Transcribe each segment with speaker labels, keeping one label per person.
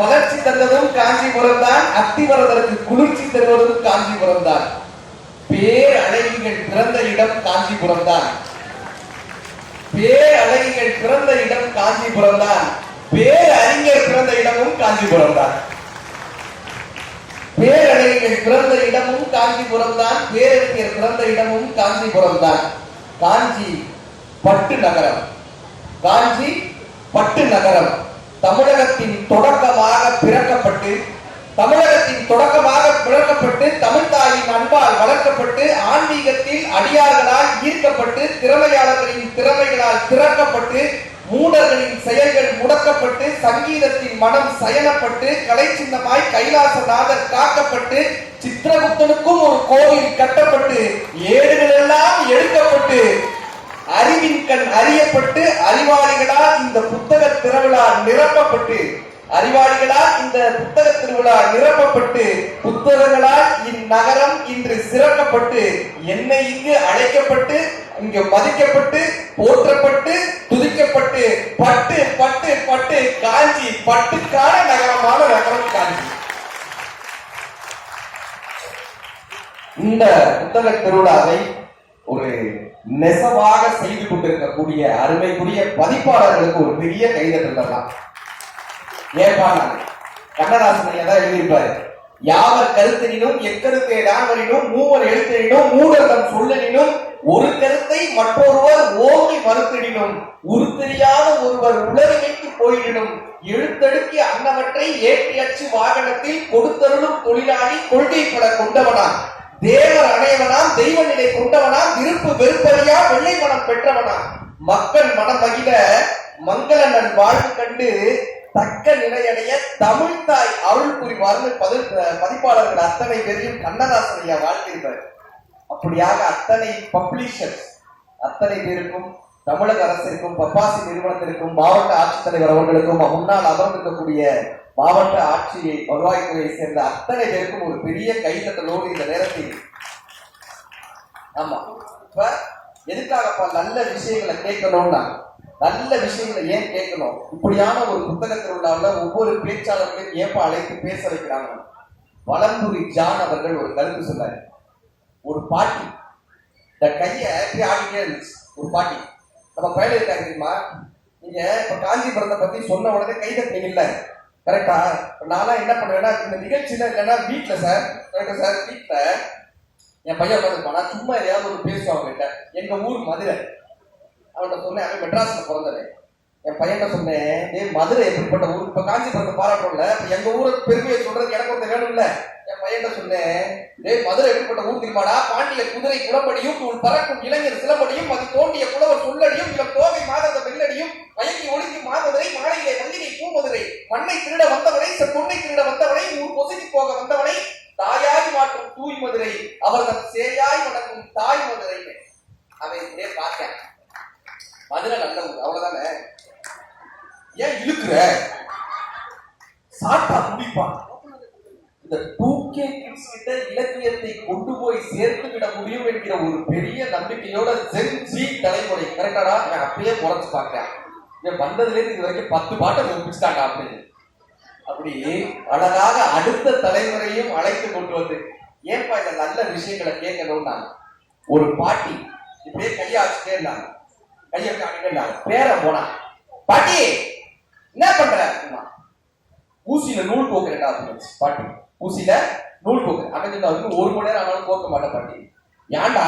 Speaker 1: வளர்ச்சி தந்ததும் காஞ்சிபுரம் தான், அத்திவரதற்கு குளிர்ச்சி தருவதும் காஞ்சிபுரம் தான். பேரழகிகள் பிறந்த இடம் காஞ்சிபுரம் தான். பேரழகிகள் பிறந்த இடம் காஞ்சிபுரம் தான். பேரறிஞர் பிறந்த இடமும் காஞ்சிபுரம் தான். பேரழகிகள் பிறந்த இடமும் காஞ்சிபுரம் தான். பேரறிஞர் பிறந்த இடமும் காஞ்சிபுரம் தான். காஞ்சி பட்டு நகரம். காஞ்சி பட்டு நகரம் தமிழகத்தின் தொடக்கமாக பிறக்கப்பட்டு தமிழ்தாயின் அன்பால் வளர்க்கப்பட்டு ஆன்மீகத்தில் அடியார்களால் ஈர்க்கப்பட்டு திறமையாளர்களின் திறமைகளால் திறக்கப்பட்டு மூடர்களின் செயல்கள் முடக்கப்பட்டு சங்கீதத்தின் மனம் சயனப்பட்டு கலை சின்னமாய் கைலாசநாதர் காக்கப்பட்டு சித்திரகுப்தனுக்கும் ஒரு கோவில் கட்டப்பட்டு ஏடுகள் எல்லாம் எடுக்கப்பட்டு அறிவின் கண் அறியப்பட்டு அறிவாளிகளால் இந்த புத்தக திருவிழா நிரப்பப்பட்டு புத்தகங்களால் இந்நகரம் இன்று சிறக்கப்பட்டு என்னை இங்கு அழைக்கப்பட்டு இங்கு மதிக்கப்பட்டு போற்றப்பட்டு துதிக்கப்பட்டு பட்டு பட்டு பட்டு காஞ்சி பட்டுக்கான நகரமான நகரம் காஞ்சி. இந்த புத்தக திருவிழாவை ஒரு நெசவாக செய்து கொண்டிருக்கக்கூடிய அருமைக்குரிய பதிப்பாளர்களுக்கு ஒரு பெரிய கைதட்டல் தான். ஏற்பாடு கண்ணதாசன் தான் எழுதியிருப்பாரு. யாவர் கருத்தினும் எக்கருத்தை நாவலினும் மூவர் எழுத்தினும் மூடர்தம் சொல்லலினும் ஒரு கருத்தை மற்றொருவர் ஓங்கி மறுத்திடினும் உருத்தெரியாத ஒருவர் உலகிற்கு போயிடினும் எழுத்தடுக்கி அன்னவற்றை ஏற்றி அச்சு வாகனத்தில் கொடுத்தருளும் தொழிலாளி கொள்கை பல கொண்டவனான் தேவர் அணையவனாம் தெய்வ நிலை கொண்டவனாம் விருப்பு வெறுப்பறியா வெள்ளை மனம் பெற்றவனாம் மக்கள் மனம் மகிழ மங்கள நன் வாழ்வு கண்டு தக்க நிலையடைய தமிழ்தாய் அருள் புரிவார்னு பதிப்பாளர்கள் அத்தனை பேரையும் கண்ணதாசனையா வாழ்த்திருப்பார். அப்படியாக அத்தனை பப்ளிஷர்ஸ் அத்தனை பேருக்கும் தமிழக அரசிற்கும் பப்பாசி நிறுவனத்திற்கும் மாவட்ட ஆட்சித்தலைவர் அவர்களுக்கும் முன்னால் அமர்ந்திருக்கக்கூடிய மாவட்ட ஆட்சி வருவாய்த்துறையை சேர்ந்த அத்தனை பேருக்கும் ஒரு பெரிய கைத்தட்டலோடு இந்த நேரத்தில் ஆமா இப்ப எதுக்காகப்பா நல்ல விஷயங்களை கேட்கணும்னா நல்ல விஷயங்களை ஏன் கேட்கணும்? இப்படியான ஒரு புத்தக திருவிழாவில் ஒவ்வொரு பேச்சாளர்களையும் ஏப்ப அழைத்து பேச வைக்கிறாங்க. வளம்புரி ஜான் அவர்கள் ஒரு கருத்து சொன்னார். ஒரு பாட்டி இந்த கையை ஆடிட்டே இருந்துச்சு. ஒரு பாட்டி நம்ம பயில இருக்காங்க தெரியுமா? நீங்க இப்ப காஞ்சிபுரத்தை பத்தி சொன்ன உடனே கை தட்டினீங்கல்ல, கரெக்டா? நான்லாம் என்ன பண்ணுவேன்னா இந்த நிகழ்ச்சியில இல்லைன்னா வீட்டுல சார் கரெக்டா சார் வீட்டுல என் பையன் உட்காந்துருப்பானா சும்மா எதையாவது ஒரு பேசுவாங்க கிட்ட. எங்க ஊர் மதுரை, அவன்கிட்ட சொன்னேன். அவன் மெட்ராஸ்ல பிறந்தது. என் பையன் சொன்னேன், மதுரை எப்படிப்பட்ட ஊர்? இப்ப காஞ்சிபுரத்தை பாராட்டோம்ல, எங்க ஊரை பெருமையை சொல்றதுக்கு எனக்கு ஒருத்தர் வேணும்ல. என் பையன் சொன்னேன், மதுரை எப்படிப்பட்ட ஊர் தெரியுமாடா? பாண்டிய குதிரை குளம்படியும் தூள் பறக்கும் இளைஞர் சிலம்படியும் அது தோண்டிய புலவர் சொல்லடியும் இளம் தோகை மாதத வெள்ளடியும் மயங்கி ஒழுங்கி மாதவரை மாலையிலே வந்தினை பூமதுரை மண்ணை திருட வந்தவனை பொண்ணை திருட வந்தவனை ஊர் பொசுக்கி போக வந்தவனை தாயாய் மாற்றும் தூய் மதுரை அவர்கள் சேயாய் வணங்கும் தாய் மதுரை. அவன் பார்த்தேன் மதுரை நல்ல ஊர், அவ்வளவுதானே. ஏன் இழுக்கிற? சாட்டா முடிப்பான். இந்த 2K கிட்ஸ் கிட்ட இலக்கியத்தை கொண்டு போய் சேர்த்து விட முடியும் என்கிற ஒரு பெரிய நம்பிக்கையோட ஜென் ஜி தலைமுறை கரெக்டாடா நான் அப்பயே குறைச்சு பார்க்கிறேன். வந்ததுல இருந்து இது வரைக்கும் 10 பாட்டை ஒப்பிச்சுட்டாங்க அப்படின்னு. அப்படி அழகாக அடுத்த தலைமுறையும் அழைத்து கொண்டு வந்து ஏன்பா இந்த நல்ல விஷயங்களை கேட்கணும்னா ஒரு பாட்டி இப்படியே கையாச்சுட்டே இருந்தாங்க. பேர போனா பாட்டி என்ன பண்ற? ஊசியில நூல் கோக்குறா பாட்டி. ஊசியில நூல் கோக்கு அமைஞ்சு அவருக்கு 1 மணி நேரம் ஆனாலும் கோக்க மாட்டேன் பாட்டி. ஏன்டா?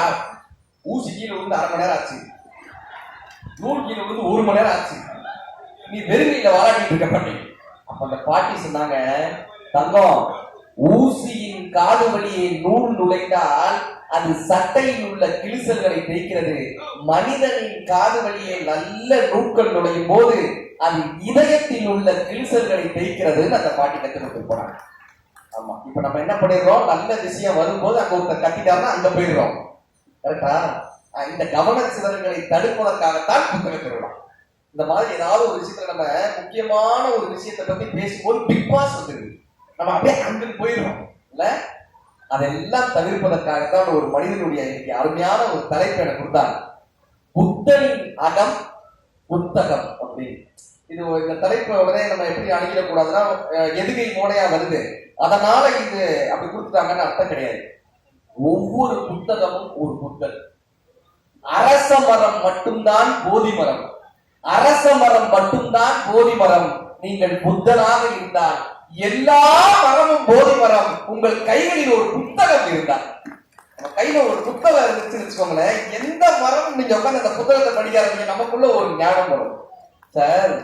Speaker 1: ஊசி கீழே விழுந்து 1/2 மணி நேரம் ஆச்சு, நூல் கீழே விழுந்து 1 மணி நேரம் ஆச்சு, நீ வெறுமையில வாராட்டிட்டு இருக்க பாட்டி. அப்ப அந்த பாட்டி சொன்னாங்க, தங்கம் ஊசியின் காது வழியை நூல் நுழைந்தால் அது சட்டையில் உள்ள கிழிசல்களை தேய்க்கிறது. மனிதனின் காது வழியை நல்ல நூல்கள் நுழையும் போது அது இதயத்தில் உள்ள கிழிசல்களை தேய்க்கிறதுன்னு அந்த பாட்டி கற்றுக்கிட்டு போனாங்க. ஆமா, இப்ப நம்ம என்ன பண்ணிடுறோம்? நல்ல விஷயம் வரும்போது அங்க ஒருத்தர் கட்டிட்டாருன்னா அங்க போயிடுறோம். கரெக்டா? இந்த கவன சிதறல்களை தடுப்பதற்காகத்தான் புத்தக திருவிழா. இந்த மாதிரி ஏதாவது ஒரு விஷயத்துல நம்ம முக்கியமான ஒரு விஷயத்தை பத்தி பேசும்போது பிக் பாஸ் வந்துருக்கு, நம்ம அப்படியே அங்கு போயிடுறோம் இல்ல. அதெல்லாம் தவிர்ப்பதற்காகத்தான் ஒரு மனிதனுடைய அருமையான ஒரு தலைப்பு எனக்கு கொடுத்தாங்க. புத்தனின் அகம் புத்தகம் அப்படின்னு. இது இந்த தலைப்பு உடனே நம்ம எப்படி அணுகிடக்கூடாதுன்னா எதுகை மோனையா வருது, அதனால இது அப்படி கொடுத்துட்டாங்கன்னு அர்த்தம் கிடையாது. ஒவ்வொரு புத்தகமும் ஒரு புத்தகம். அரச மரம் மட்டும்தான் போதி மரம், அரச மரம் மட்டும்தான் போதி மரம். நீங்கள் புத்தனாக இருந்தால் எல்லா மரமும் போதி மரம். உங்கள் கைகளில் ஒரு புத்தகம் இருந்தால், நம்ம கையில ஒரு புத்தகம் இருந்துச்சுன்னு வச்சுக்கோங்களேன், எந்த மரம் நீங்க உட்காந்து அந்த புத்தகத்தை படிக்காதீங்க, நமக்குள்ள ஒரு ஞானம் வரும். சார்,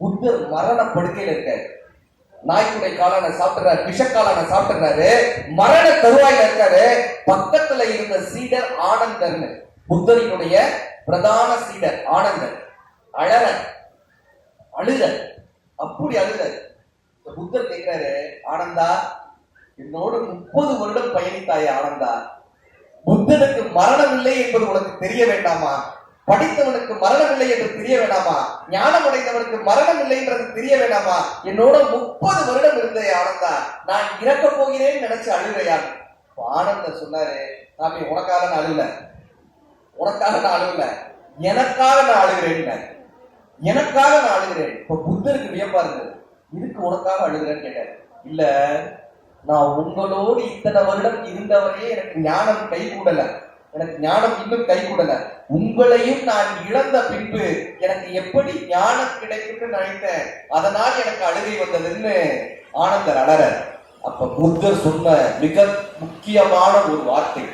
Speaker 1: புத்தர் மரண படுக்கையில இருக்காரு, நாய்க்குடை காளான சாப்பிடுறாரு, விஷக்காளான சாப்பிடுறாரு, மரண தருவாயில இருக்காரு. பக்கத்துல இருந்த சீடர் ஆனந்தர்னு, புத்தரினுடைய பிரதான சீடர் ஆனந்தர், அழுத அப்படி அழுத. புத்தர் கேட்கிறாரு, ஆனந்தா, என்னோடு 30 வருடம் பயணித்தாயே ஆனந்தா, புத்தனுக்கு மரணம் இல்லை என்பது உனக்கு தெரிய வேண்டாமா? படித்தவனுக்கு மரணம் இல்லை என்று தெரிய வேண்டாமா? ஞானம் அடைந்தவனுக்கு மரணம் இல்லை என்றது தெரிய வேண்டாமா? என்னோட 30 வருடம் இருந்தே ஆனந்தா, நான் இறக்க போகிறேன்னு நினைச்சு அழுவையான். ஆனந்தர் சொன்னாரு, சாமி, உனக்காக நான் அழுவல, உனக்காக நான் அழுவல, எனக்காக நான் அழுகிறேன், எனக்காக நான் அழுகிறேன். இப்ப புத்தருக்கு வியப்பா இருந்தது, இதுக்கு உனக்காக அழுகிறேன்னு கேட்டாரு. இல்ல, நான் உங்களோடு இத்தனை வருடம் இருந்தவரையே எனக்கு ஞானம் கை கூடல, எனக்கு ஞானம் இன்னும் கை கூடல, உங்களையும் நான் இழந்த பின்பு எனக்கு எப்படி ஞானம் கிடைக்கும்னு நினைத்தேன், அதனால் எனக்கு அழுகை வந்ததுன்னு ஆனந்தர் அலற. அப்ப புத்தர் சொன்ன மிக முக்கியமான ஒரு வார்த்தை,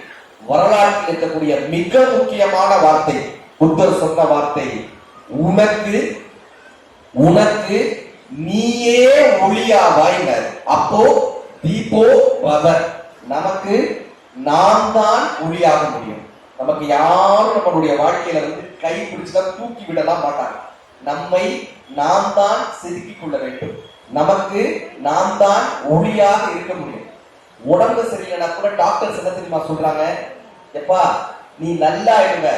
Speaker 1: வரலாற்றில் இருக்கக்கூடிய மிக முக்கியமான வார்த்தை, புத்தர் சொன்ன வார்த்தை, உனக்கு உனக்கு நீயே ஒளியாவாய்னார். அப்போ தீபோ பவ, நமக்கு நாம் தான் ஒளியாக முடியும். நமக்கு யாரும் நம்மளுடைய வாழ்க்கையில கை பிடிச்சுதான் தூக்கி விடலாம் மாட்டாங்க. நம்மை நாம் தான் செதுக்கிக் கொள்ள வேண்டும். நமக்கு நாம் தான் ஒளியாக இருக்க முடியும். உடம்பு சரியில்லைன்னா கூட டாக்டர்ஸ் என்ன தெரியுமா சொல்றாங்க, எப்பா நீ நல்லா இருங்க,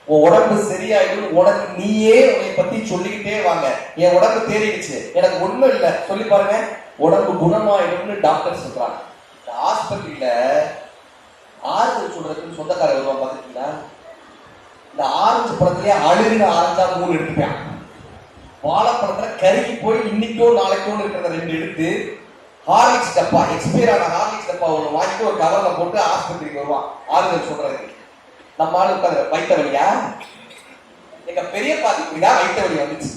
Speaker 1: உன் உடம்பு சரியாயிடும், உனக்கு நீயே உன்னை பத்தி சொல்லிக்கிட்டே வாங்க. என் உடம்பு தேறிடுச்சு, எனக்கு ஒண்ணும் இல்லை சொல்லி பாருங்க, உடம்பு குணமாயிடும்னு டாக்டர் சொல்றாங்க. இந்த ஆஸ்பத்திரியில ஆறுதல் சொல்றதுக்கு சொந்தக்காரர் வருவான் பாத்துட்டீங்களா? இந்த ஆரஞ்சு பழத்திலேயே அழுகின ஆரஞ்சா 3 எடுத்துப்பான், வாழைப்பழத்துல கருகி போய் இன்னைக்கோ நாளைக்கோ இருக்கிறத 2 எடுத்து, ஹார்லிக்ஸ் டப்பா, எக்ஸ்பயர் ஆன ஹார்லிக்ஸ் டப்பா ஒண்ணு வாங்கிட்டு ஒரு கவர்ல போட்டு ஆஸ்பத்திரிக்கு வருவான் ஆறுதல் சொல்றதுக்கு. நம்ம ஆளு உட்காந்து, வயிற்ற வலியா? எங்க பெரிய பாதிப்புடா வயிற்ற வலி வந்துச்சு,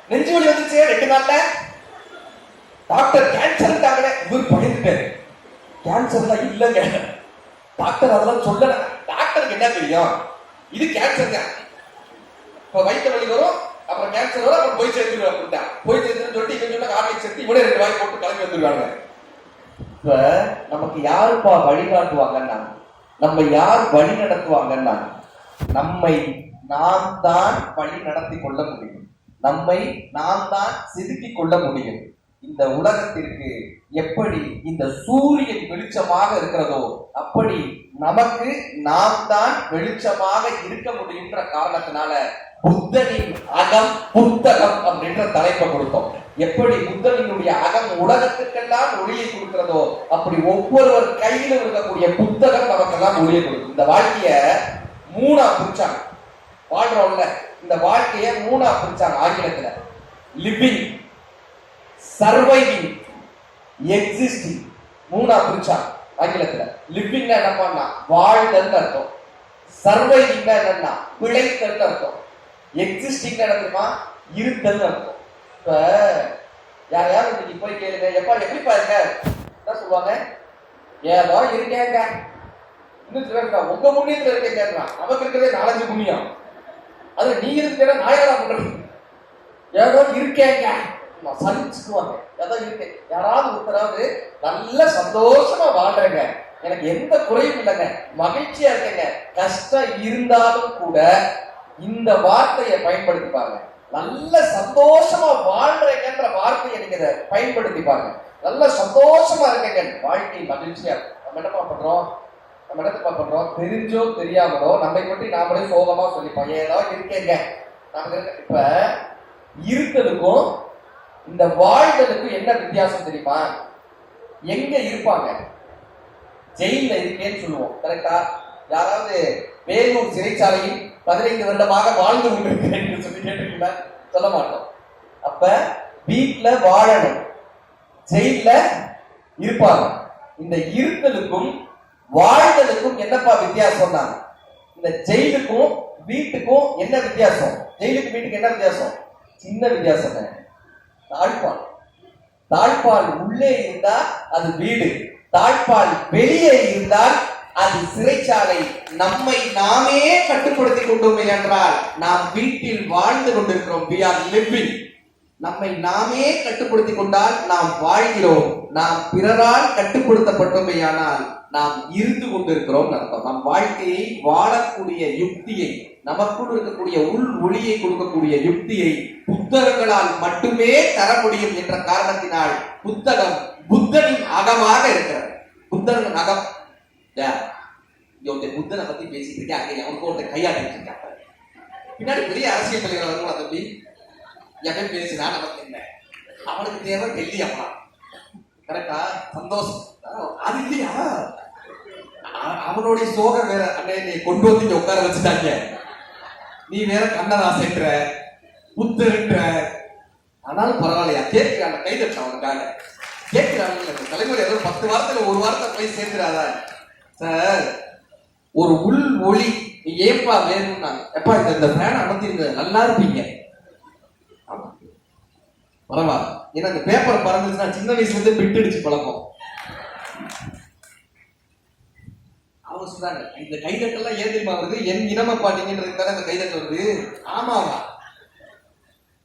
Speaker 1: நெஞ்சு வலி வந்துச்சு 2 நாள்ல, டாக்டர் கேன்சர்ட்டாங்களே. இவர் பயந்துட்டாரு, கேன்சர்லாம் இல்லைங்க டாக்டர், அதெல்லாம் சொல்லல, டாக்டருக்கு என்ன தெரியும், இது கேன்சருங்க. இப்ப வயிற்று வலி வரும், அப்புறம் கேன்சர் வரும், அப்புறம் போய் சேர்த்துருவாங்க அப்படின்ட்டான். போய் சேர்த்துன்னு சொல்லிட்டு இவன் சொன்ன ஹார்லிக்ஸ் சேர்த்து இவனே 2 வாய் போட்டு கிளம்பி வந்துருவாங்க. இப்ப நமக்கு யாருப்பா வழிகாட்டுவாங்கன்னா, நம்ம யார் வழி நடத்துவாங்கன்னா, நம்மை நாம் தான் வழி நடத்தி கொள்ள முடியும், நம்மை நாம் தான் செதுக்கிக் கொள்ள முடியும். இந்த உலகத்திற்கு எப்படி இந்த சூரியன் வெளிச்சமாக இருக்கிறதோ அப்படி நமக்கு நாம் தான் வெளிச்சமாக இருக்க முடியுன்ற காரணத்தினால புத்தனின் அகம் புத்தகம் அப்படின்ற தலைப்பை கொடுத்தோம். எப்படி புத்தனினுடைய அகம் உலகத்துக்கெல்லாம் ஒளியை கொடுக்கிறதோ அப்படி ஒவ்வொருவர் கையிலும் இருக்கக்கூடிய புத்தகம் நமக்கெல்லாம் ஒளியை கொடுக்கும். இந்த வாழ்க்கைய 3ஆ பிரிச்சாங்க, வாழ்றோம்ல, இந்த வாழ்க்கைய 3ஆ பிரிச்சாங்க ஆங்கிலத்துல. லிவிங், சர்வைவிங், எக்ஸிஸ்டிங், 3ஆ பிரிச்சாங்க ஆங்கிலத்துல. லிவிங்னா என்னன்னா வாழ்தல் அர்த்தம், சர்வைவிங்னா என்னன்னா பிழைத்தல் அர்த்தம், எக்ஸிஸ்டிங் என்ன இருத்தல் அர்த்தம். இப்ப யாரையாவது இன்னைக்கு போய் கேளுங்க, எப்பா எப்படிப்பா இருக்க, என்ன சொல்லுவாங்க, ஏதோ இருக்கேங்க. இன்னும் சில இருக்கா, உங்க புண்ணியத்துல இருக்கேங்க, நமக்கு இருக்கிறதே 4-5 புண்ணியம், அது நீ இருக்கிற நாயகா பண்றது, ஏதோ இருக்கேங்க சலிச்சுக்குவாங்க. ஏதோ இருக்கு, யாராவது ஒருத்தராவது நல்ல சந்தோஷமா வாழ்றேங்க, எனக்கு எந்த குறையும் இல்லைங்க, மகிழ்ச்சியா இருக்கேங்க, கஷ்டம் இருந்தாலும் கூட இந்த வார்த்தையை பயன்படுத்திப்பாங்க. நல்ல சந்தோஷமா வாழ்றேங்கன்ற வார்த்தையை நீங்க பயன்படுத்திப்பாங்க. நல்ல சந்தோஷமா இருக்கேங்க, வாழ்க்கை மகிழ்ச்சியா. நம்ம என்னப்பா பண்றோம், நம்ம என்னப்பா பண்றோம், தெரிஞ்சோ தெரியாமலோ நம்மை பற்றி நாமளே சோகமா சொல்லிப்போம், ஏதோ இருக்கேங்க. இப்ப இருக்கிறதுக்கும் இந்த வாழ்தலுக்கும் என்ன வித்தியாசம் தெரியுமா? எங்க இருப்பாங்க, ஜெயில இருக்கேன்னு சொல்லுவோம், கரெக்டா? யாராவது வேலூர் சிறைச்சாலையில் 15 வருடமாக வாழ்ந்து கொண்டிருக்கிறேன் சொல்லி கேட்டிருக்கீங்களா? சொல்ல மாட்டோம். அப்ப வீட்டுல வாழணும், ஜெயில இருப்பாங்க. இந்த இருத்தலுக்கும் வாழ்தலுக்கும் என்னப்பா வித்தியாசம்? இந்த ஜெயிலுக்கும் வீட்டுக்கும் என்ன வித்தியாசம்? ஜெயிலுக்கு வீட்டுக்கு என்ன வித்தியாசம்? சின்ன வித்தியாசம். தாழ்பால், தாழ்பால் உள்ளே இருந்தா அது வீடு, தாழ்பால் வெளியே இருந்தால் அது சிறைச்சாலை. நம்மை நாமே கட்டுப்படுத்திக் கொண்டோம் என்றால் நாம் வீட்டில் வாழ்ந்து கொண்டிருக்கிறோம். we are living. நம்மை நாமே கட்டுப்படுத்திக் கொண்டால் நாம் வாழ்கிறோம். நாம் பிறரால் கட்டுப்படுத்தப்பட்டோமேயானால் நாம் இருந்து கொண்டிருக்கிறோம் அர்த்தம். நம் வாழ்க்கையை வாழக்கூடிய யுக்தியை, நமக்குள் இருக்கக்கூடிய உள் ஒளியை கொடுக்கக்கூடிய யுக்தியை புத்தகங்களால் மட்டுமே தர முடியும் என்ற காரணத்தினால் புத்தகம் புத்தனின் அகமாக இருக்கிறது. புத்தனின் அகம். புத்தனை பத்தி பேசிட்டு இருக்கேன், அங்கே அவனுக்கு ஒருத்தர் கையாட்டிட்டு இருக்காங்க. பின்னாடி பெரிய அரசியல் தலைவர் வருவாங்க. தம்பி எவன் பேசினா நமக்கு என்ன, அவனுக்கு தேவை வெள்ளி அம்மா. கரெக்டா? சந்தோஷம் அது இல்லையா? அவனுடைய சோகம் வேற. அண்ணே கொண்டு வந்து இங்க உட்கார வச்சுட்டாங்க, நீ வேற கண்ணதாசன்ற புத்தர்ன்ற. ஆனாலும் பரவாயில்லையா, கேட்கிறாங்க, கை தட்டலாம் அவனுக்காக. கேட்கிறாங்க தலைமுறை ஏதோ 10 வாரத்துல ஒரு வாரத்தை போய் சேர்ந்துடாதா சார்? ஒரு உள் ஒளி ஏப்பா வேணும்னா, எப்பா இந்த ஃபேன் அமர்த்திருங்க நல்லா இருப்பீங்க. பரவாயில்ல, ஏன்னா இந்த பேப்பர் பறந்துச்சுன்னா சின்ன வயசுல இருந்து பிட்டு அடிச்சு பழக்கம். அவங்க சொல்றாங்க இந்த கைதட்டெல்லாம் ஏன் தெரியுமா வருது? என் இனம பாட்டீங்கன்றது தானே இந்த கைதட்டல் வருது. ஆமாவா?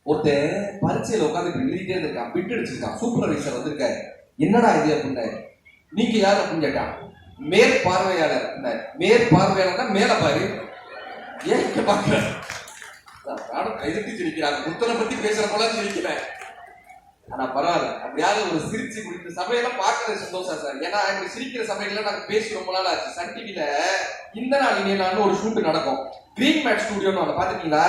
Speaker 1: ஒருத்தர் பரீட்சையில உட்காந்து எழுதிட்டே இருக்கான், பிட்டு அடிச்சிருக்கான். சூப்பர்வைசர் வந்திருக்காரு, என்னடா இது அப்படின்னு. நீங்க யாரு அப்படின்னு கேட்டான். மேற்பார்வையாளர். மேற்பார்வையாளர்னா மேல பாரு, ஏன் பாக்குற? கைதட்டி சிரிக்கிறாங்க. புத்தனை பத்தி பேசுற போல சிரிக்கிறேன். ஆனா பரவாயில்ல, அப்படியாவது ஒரு சிரிச்சு குடிக்கிற சபையெல்லாம் பாக்குறது சந்தோஷம் சார். ஏன்னா இப்படி சிரிக்கிற சபைகள்லாம் நாங்க பேசி ரொம்ப நாள் ஆச்சு. சன் டிவில இந்த நாள் இனியனான்னு ஒரு ஷூட் நடக்கும். கிரீன் மேட் ஸ்டுடியோன்னு ஒன்று பாத்துட்டீங்களா?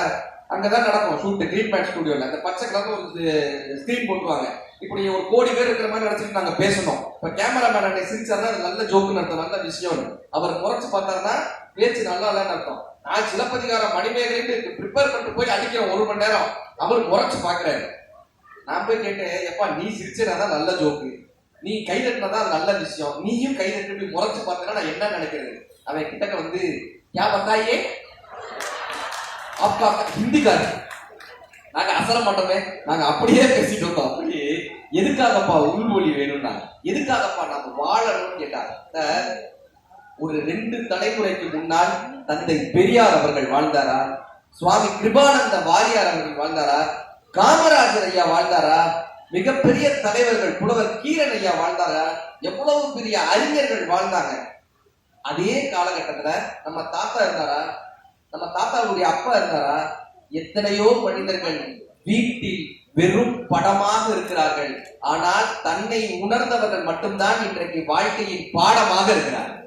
Speaker 1: அங்கதான் நடக்கும் ஷூட், கிரீன் மேட் ஸ்டுடியோல. அந்த பச்சை கலர்ல ஒரு ஸ்கிரீன் போட்டுருவாங்க. இப்படி ஒரு கோடி பேர் இருக்கிற மாதிரி நினைச்சிட்டு நாங்க பேசணும். இப்ப கேமராமேன் அன்னைக்கு சிரிச்சாருன்னா அது நல்ல ஜோக்குன்னு அர்த்தம், நல்ல விஷயம். அவர் முறைச்சு பார்த்தாருன்னா பேச்சு நல்லா இல்லைன்னு அர்த்தம். நான் சிலப்பதிகாரம் மணிமேகலைன்னு ப்ரிப்பேர் பண்ணிட்டு போய் அடிக்கிறேன் 1 மணி நேரம். அவர் முறைச்சு பாக்குறாரு. நான் போய் கேட்டேன், எப்பா நீ சிரிச்சனாதான் நல்ல ஜோக்கு, நீ கைதட்டினதான் நல்ல விஷயம், நீயும் கைதட்டி முறைச்சு பார்த்தேன்னா நான் என்ன நினைக்கிறது? அவன் கிட்டக்க வந்து யா பத்தாயே அப்பா ஹிந்திக்காரு, நாங்க அசர மாட்டோமே, நாங்க அப்படியே பேசிட்டு வந்தோம். அப்படியே எதுக்காகப்பா உள்மொழி வேணும்னா, எதுக்காகப்பா நம்ம வாழணும்னு கேட்டாங்க. ஒரு 2 தலைமுறைக்கு முன்னால் தந்தை பெரியார் அவர்கள் வாழ்ந்தாரா? சுவாமி கிருபானந்த வாரியார் அவர்கள் வாழ்ந்தாரா? காமராஜர் ஐயா வாழ்ந்தாரா? மிகப்பெரிய தலைவர்கள் புலவர் கீரன் ஐயா வாழ்ந்தாரா? எவ்வளவு பெரிய அறிஞர்கள் வாழ்ந்தாங்க. அதே காலகட்டத்துல நம்ம தாத்தா இருந்தாரா? நம்ம தாத்தாவுடைய அப்பா இருந்தாரா? எத்தனையோ மனிதர்கள் வீட்டில் வெறும் படமாக இருக்கிறார்கள். ஆனால் தன்னை உணர்ந்தவர்கள் மட்டும்தான் இன்றைக்கு வாழ்க்கையின் பாடமாக இருக்கிறார்கள்.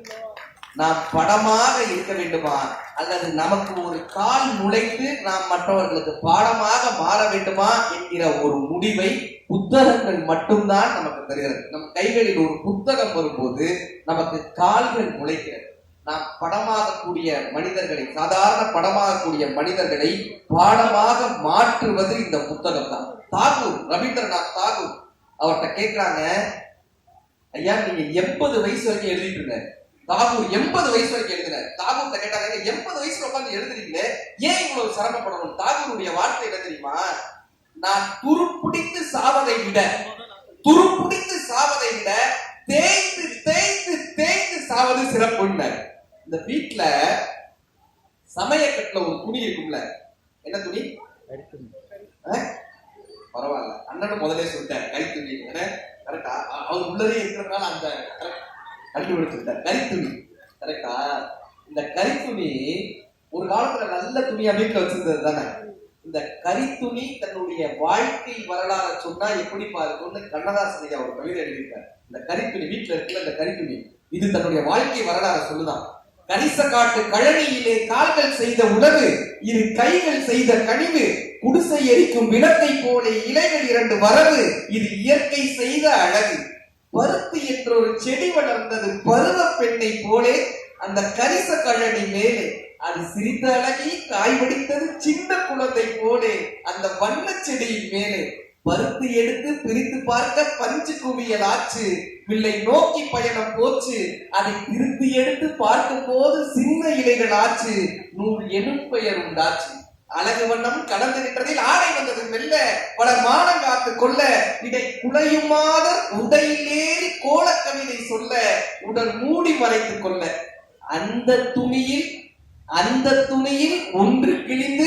Speaker 1: நாம் படமாக இருக்க வேண்டுமா, அல்லது நமக்கு ஒரு கால் நுழைத்து நாம் மற்றவர்களுக்கு பாடமாக மாற வேண்டுமா என்கிற ஒரு முடிவை புத்தகங்கள் மட்டும்தான் நமக்கு தருகிறது. நம் கைகளில் ஒரு புத்தகம் வரும்போது நமக்கு கால்கள் முளைக்கிறது. நாம் படமாகக்கூடிய மனிதர்களை, சாதாரண படமாகக்கூடிய மனிதர்களை பாடமாக மாற்றுவது இந்த புத்தகம் தான். தாகூர், ரவீந்திரநாத் தாகூர் அவர்கிட்ட கேட்கிறாங்க, ஐயா நீங்க 80 வயசு வரைக்கும் எழுதிட்டு இருந்தாரு. தாகூர் 80 வயசு வரைக்கும் எழுதினார். தாகூர் கேட்டாங்க, 80 வயசுல உட்காந்து எழுதுறீங்களே, ஏன் இவ்வளவு சிரமப்படணும்? தாகூருடைய வார்த்தை என்ன தெரியுமா? நான் துருப்பிடித்து சாவதை விட தேய்ந்து தேய்ந்து தேய்ந்து சாவது சிறப்பு. இந்த வீட்டுல சமயக்கட்டுல ஒரு துணி இருக்கும்ல, என்ன துணி? பரவாயில்ல, அண்ணன் முதலே சொல்லிட்டார் கை துணி. கரெக்டா? அவர் உள்ளதே இருக்கிறதுனால அந்த கண்டுபிடிச்சிருந்தார் கரித்துணி. கரெக்டா? இந்த கரித்துணி ஒரு காலத்துல நல்ல துணியா வீட்டுல வச்சிருந்தது தானே. இந்த கரித்துணி தன்னுடைய வாழ்க்கை வரலாறு சொன்னா எப்படி பாருன்னு கண்ணதாசன் ஐயா ஒரு கவிதை எழுதியிருக்காரு. இந்த கரித்துணி வீட்டுல இருக்குல்ல, இந்த கரித்துணி இது தன்னுடைய வாழ்க்கை வரலாறு சொல்லுதான். கரிச காட்டு கழனியிலே கால்கள் செய்த உணவு, இரு கைகள் செய்த கனிவு, குடிசை எரிக்கும் விளக்கை போல இலைகள் 2 வரவு, இது இயற்கை செய்த அழகு. பருத்தி என்ற ஒரு செடி வளர்ந்தது பருவ பெண்ணை போலே அந்த கரிச கழனி மேலே அது சிரித்த அழகி காய் வடித்தது சின்ன குழந்தை போலே அந்த வண்ண செடியின் மேலே பருத்து எடுத்து பிரித்து பார்க்க பஞ்சு குவியல் ஆச்சு, வில்லை நோக்கி பயணம் போச்சு, அதை பிரித்து எடுத்து பார்க்கும் போது சின்ன இலைகள் ஆச்சு, நூல் எனும் பெயர் உண்டாச்சு. அழகு வண்ணம் கலந்து நின்றதில் ஆடை வந்தது மெல்ல, பல மானம் காத்து கொள்ள இடை குலையுமாத உடையில் ஏறி கோல கவிதை சொல்ல உடல் மூடி மறைத்துக் கொள்ள அந்த துணியில் ஒன்று கிழிந்து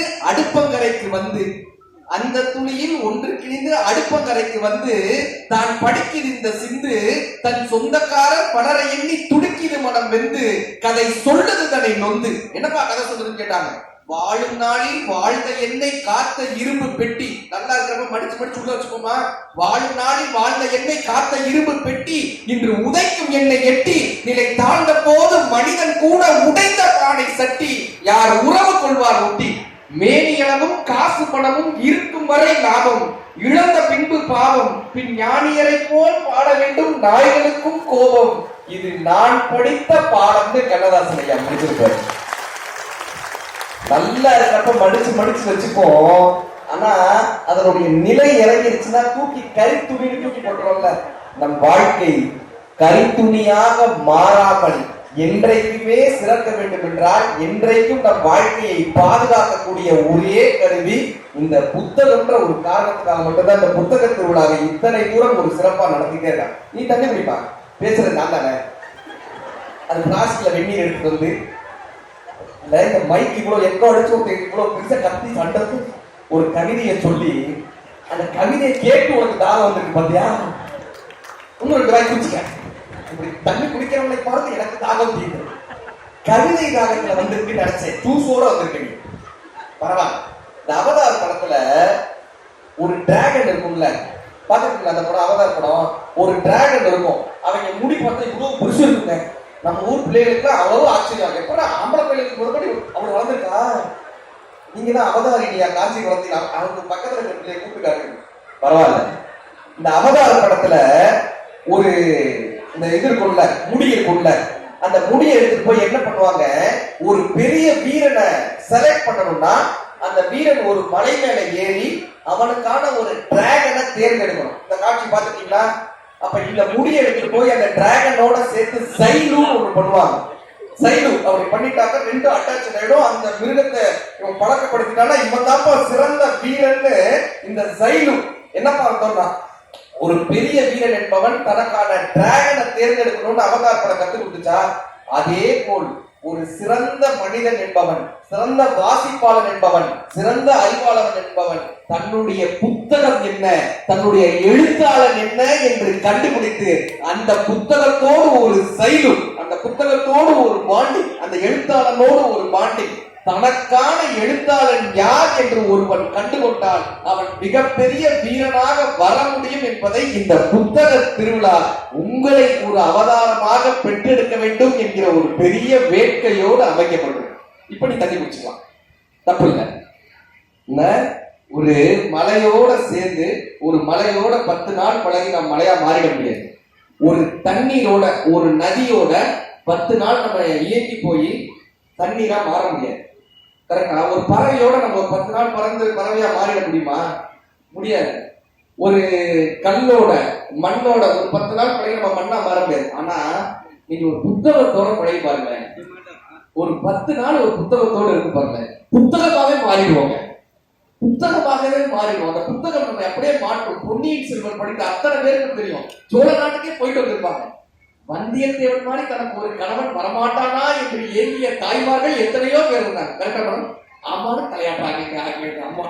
Speaker 1: அடுப்பங்கரைக்கு வந்து தான் படிக்கிற சிந்து தன் சொந்தக்காரர் பலரை எண்ணி துடுக்கிது மனம் வெந்து கதை சொல்லுது தன்னை நொந்து. என்னப்பா கதை சொல்லுதுன்னு கேட்டாங்க. வாழும் நாளில் வாழ்ந்த எண்ணெய் காத்த இரும்பு பெட்டி. நல்லா இருக்கிறப்ப மடிச்சு உள்ள வச்சுக்கோமா. வாழும் நாளில் வாழ்ந்த எண்ணெய் காத்த இரும்பு பெட்டி இன்று உதைக்கும் எண்ணெய் எட்டி நிலை தாழ்ந்த போது மனிதன் கூட உடைந்த பானை சட்டி யார் உறவு கொள்வார் ஒட்டி. மேனியளவும் காசு பணமும் இருக்கும் வரை லாபம், இழந்த பின்பு பாவம், பின் ஞானியரை போல் பாட வேண்டும் நாய்களுக்கும் கோபம். இது நான் படித்த பாடம்னு கண்ணதாசன் ஐயா முடிச்சிருக்காரு. நல்லா இருக்கப்ப மடிச்சு வச்சுப்போம். ஆனா அதனுடைய நிலை இறங்கிருச்சுன்னா கரித்துணின்னு தூக்கி போட்டுருவோம்ல. நம் வாழ்க்கை கரித்துணியாக மாறாமல் என்றைக்குமே சிறக்க வேண்டும் என்றால் என்றைக்கும் நம் வாழ்க்கையை பாதுகாக்கக்கூடிய ஒரே கருவி இந்த புத்தகம்ன்ற ஒரு காரணத்துக்காக மட்டும்தான் இந்த புத்தக திருவிழாவை இத்தனை தூரம் ஒரு சிறப்பா நடத்திட்டே இருக்காங்க. நீ தண்ணி குடிப்பா, பேசுறது நான் தானே. அது பிளாஸ்டிக்ல வெந்நீர் எடுத்துட்டு வந்து இந்த மைக் இவ்வளவு எக்கோ அடிச்சு இவ்வளவு பெருசா கத்தி சண்டத்து ஒரு கவிதையை சொல்லி அந்த கவிதையை கேட்டு உனக்கு தாகம் வந்துருக்கு பாத்தியா, இன்னும் 2 வாய் குடிச்சுக்க. இப்படி தண்ணி குடிக்கிறவங்களை பார்த்து எனக்கு தாகம் தீர்ந்து கவிதை தாகத்துல வந்திருக்கு நினைச்சேன். ஜூஸோட வந்திருக்கு. நீ பரவாயில்ல. இந்த அவதார் படத்துல ஒரு டிராகன் இருக்கும்ல, பாத்துருக்கீங்களா அந்த படம்? அவதார் படம் ஒரு டிராகன் இருக்கும். அவங்க முடி பார்த்தா இவ்வளவு பெருசு இருக்குங்க. நம்ம ஊர் பிள்ளைகளுக்கு அவ்வளவு ஆச்சரியம். எப்படா ஆம்பளை பிள்ளைகளுக்கு முறைப்படி அவரு வளர்ந்துருக்கா? நீங்க தான் அவதார் இல்லையா காட்சி வளர்த்தீங்க. அவங்க பக்கத்துல இருக்கிற பிள்ளைய கூப்பிட்டுக்காரு. பரவாயில்ல. இந்த அவதார் படத்துல ஒரு இந்த இது இருக்கும்ல, முடி இருக்கும்ல, அந்த முடியை எடுத்துட்டு போய் என்ன பண்ணுவாங்க, ஒரு பெரிய வீரனை செலக்ட் பண்ணணும்னா அந்த வீரன் ஒரு மலை மேல ஏறி அவனுக்கான ஒரு டிராகனை தேர்ந்தெடுக்கணும். இந்த காட்சி பார்த்துட்டீங்களா? அப்ப இந்த முடியை எடுத்துட்டு போய் அந்த டிராகனோட சேர்த்து சைலுன்னு ஒண்ணு பண்ணுவாங்க. சைலு அப்படி பண்ணிட்டாக்க 2 அட்டாச் ஆயிடும். அந்த மிருகத்தை இவன் பழக்கப்படுத்திட்டானா இவன் தாப்பா சிறந்த வீரன்னு. இந்த சைலு என்னப்பா அர்த்தம்னா, ஒரு பெரிய வீரன் என்பவன் தனக்கான டிராகனை தேர்ந்தெடுக்கணும்னு அவதார் படம் கத்து கொடுத்துச்சா, அதே போல் ஒரு சிறந்த மனிதன் என்பவன், சிறந்த வாசிப்பாளன் என்பவன், சிறந்த அறிவாளன் என்பவன் தன்னுடைய புத்தகம் என்ன, தன்னுடைய எழுத்தாளன் என்ன என்று கண்டுபிடித்து அந்த புத்தகத்தோடு ஒரு சைலு, அந்த புத்தகத்தோடு ஒரு பாண்டி, அந்த எழுத்தாளனோடு ஒரு பாண்டி, தனக்கான எழுத்தாளன் யார் என்று ஒருவன் கண்டுகொண்டால் அவன் மிகப்பெரிய வீரனாக வர முடியும் என்பதை இந்த புத்தக திருவிழா உங்களை ஒரு அவதாரமாக பெற்றெடுக்க வேண்டும் என்கிற ஒரு பெரிய வேட்கையோடு அமைக்கப்படும். இப்படி தண்ணி குடிச்சுக்கலாம், தப்பு இல்லை. ஒரு மலையோட சேர்ந்து ஒரு மலையோட 10 நாள் பழகி நாம் மலையா மாறிட முடியாது. ஒரு தண்ணீரோட ஒரு நதியோட 10 நாள் நம்ம இயங்கி போய் தண்ணீரா மாற முடியாது. கரெக்டா? ஒரு பறவையோட நம்ம ஒரு 10 நாள் பறந்து பறவையா மாறிட முடியுமா? முடியாது. ஒரு கல்லோட மண்ணோட ஒரு 10 நாள் பழகி நம்ம மண்ணா மாற முடியாது. ஆனா நீங்க ஒரு புத்தகத்தோட பழகி பாருங்க, ஒரு 10 நாள் ஒரு புத்தகத்தோட இருக்கு பாருங்க, புத்தகமாவே மாறிடுவோங்க. புத்தகமாகவே மாறிடும். அந்த புத்தகம் நம்ம அப்படியே மாற்றும். பொன்னியின் செல்வன் படித்த அத்தனை பேருக்கு தெரியும், சோழ நாட்டுக்கே போயிட்டு வந்திருப்பாங்க. வந்தியத்தேவன் மாதிரி தனக்கு ஒரு கணவன் வரமாட்டானா என்று ஏங்கிய தாய்மார்கள் எத்தனையோ பேர் இருந்தாங்க. கரெக்டா மேடம்? ஆமான்னு தலையாட்டாங்க. அம்மா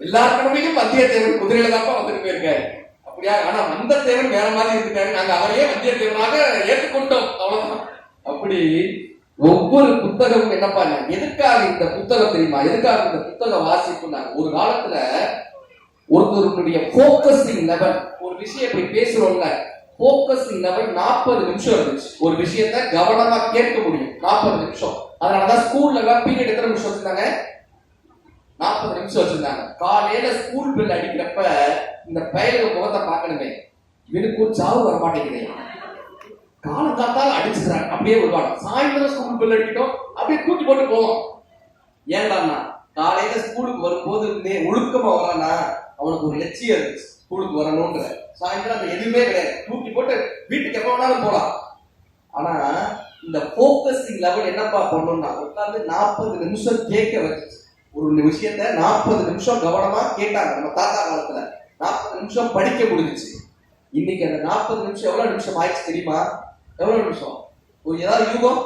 Speaker 1: எல்லார் கடமையும் வந்தியத்தேவன் குதிரையில தான் வந்துட்டு போயிருக்காரு. அப்படியா? ஆனா வந்தத்தேவன் வேற மாதிரி இருக்காரு. நாங்க அவரையே வந்தியத்தேவனாக ஏற்றுக்கொண்டோம், அவ்வளவுதான். அப்படி ஒவ்வொரு புத்தகமும் என்னப்பா, எதுக்காக இந்த புத்தகம் தெரியுமா? எதுக்காக இந்த புத்தக வாசிப்புனா, ஒரு காலத்துல ஒருத்தருடைய போக்கஸிங் லெவல், ஒரு விஷயம் இப்படி பேசுறோம்ல, போக்கஸிங் லெவல் 40 நிமிஷம் இருந்துச்சு. ஒரு விஷயத்த கவனமா கேட்க முடியும் 40 நிமிஷம். அதனாலதான் ஸ்கூல்ல எல்லாம் பீரியட் எத்தனை நிமிஷம் வச்சிருந்தாங்க? 40 நிமிஷம் வச்சிருந்தாங்க. காலையில ஸ்கூல் பெல் அடிக்கிறப்ப இந்த பையனுக்கு முகத்தை பார்க்கணுமே, இவனுக்கு ஒரு சாவு வர மாட்டேங்குது. காலங்காத்தால அடிச்சுக்கிறாங்க, அப்படியே வருவாங்க. சாயந்தரம் ஸ்கூல் பெல் அடிக்கட்டும், அப்படியே தூக்கி போட்டு போவோம். ஏன்டான்னா காலையில ஸ்கூலுக்கு வரும்போது ஒழுக்கமா வரானா அவனுக்கு ஒரு லட்சியம் இருந்துச்சு, ஸ்கூலுக்கு வரணும்ன்ற. சாயந்தரம் அந்த எதுவுமே கிடையாது, தூக்கி போட்டு வீட்டுக்கு எப்ப வேணாலும் போலாம். ஆனா இந்த போக்கஸிங் லெவல் என்னப்பா பண்ணணும்னா உட்காந்து 40 நிமிஷம் கேட்க வச்சு ஒரு விஷயத்த 40 நிமிஷம் கவனமா கேட்டாங்க. நம்ம தாத்தா காலத்துல 40 நிமிஷம் படிக்க முடிஞ்சிச்சு. இன்னைக்கு அந்த 40 நிமிஷம் எவ்வளவு நிமிஷம் ஆயிடுச்சு தெரியுமா? எவ்வளவு நிமிஷம்? ஒரு ஏதாவது யூகம்?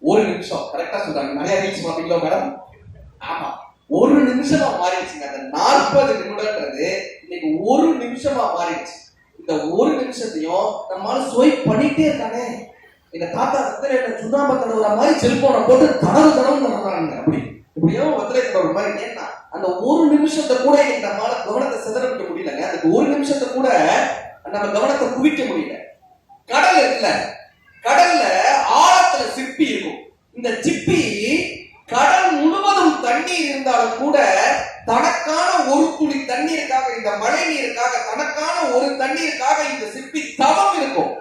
Speaker 1: ஒரு நிமிஷம். கரெக்டா சொல்றாங்க. நிறைய ரீல்ஸ் பாத்தீங்களா மேடம்? ஆமா, ஒரு நிமிஷமா மாறிடுச்சுங்க. அந்த 40 நிமிடம்ன்றது இன்னைக்கு ஒரு நிமிஷமா மாறிடுச்சு. இந்த ஒரு நிமிஷத்தையும் நம்மளால ஸ்வைப் பண்ணிட்டே இருக்கானே. எங்க தாத்தா கத்திர சுண்ணாம்ப தடவுற மாதிரி செல்போனை போட்டு தடவு நடந்தாங்க. அப்படி இப்படியோ வத்திரை தடவுற மாதிரி. ஏன்னா அந்த ஒரு நிமிஷத்தை கூட நம்மளால கவனத்தை சிதற வைக்க முடியலங்க. அதுக்கு ஒரு நிமிஷத்தை கூட நம்ம கவனத்தை குவிக்க முடியல. கடல் இருக்குல்ல, கடல்ல ஆழத்துல சிப்பி இருக்கும். இந்த சிப்பி கடல் முழுவதும் தண்ணீர் இருந்தாலும் கூட தனக்கான ஒரு துளி தண்ணீருக்காக, இந்த மழை நீருக்காக, தனக்கான ஒரு தண்ணீருக்காக இந்த சிப்பி தவம் இருக்கும்.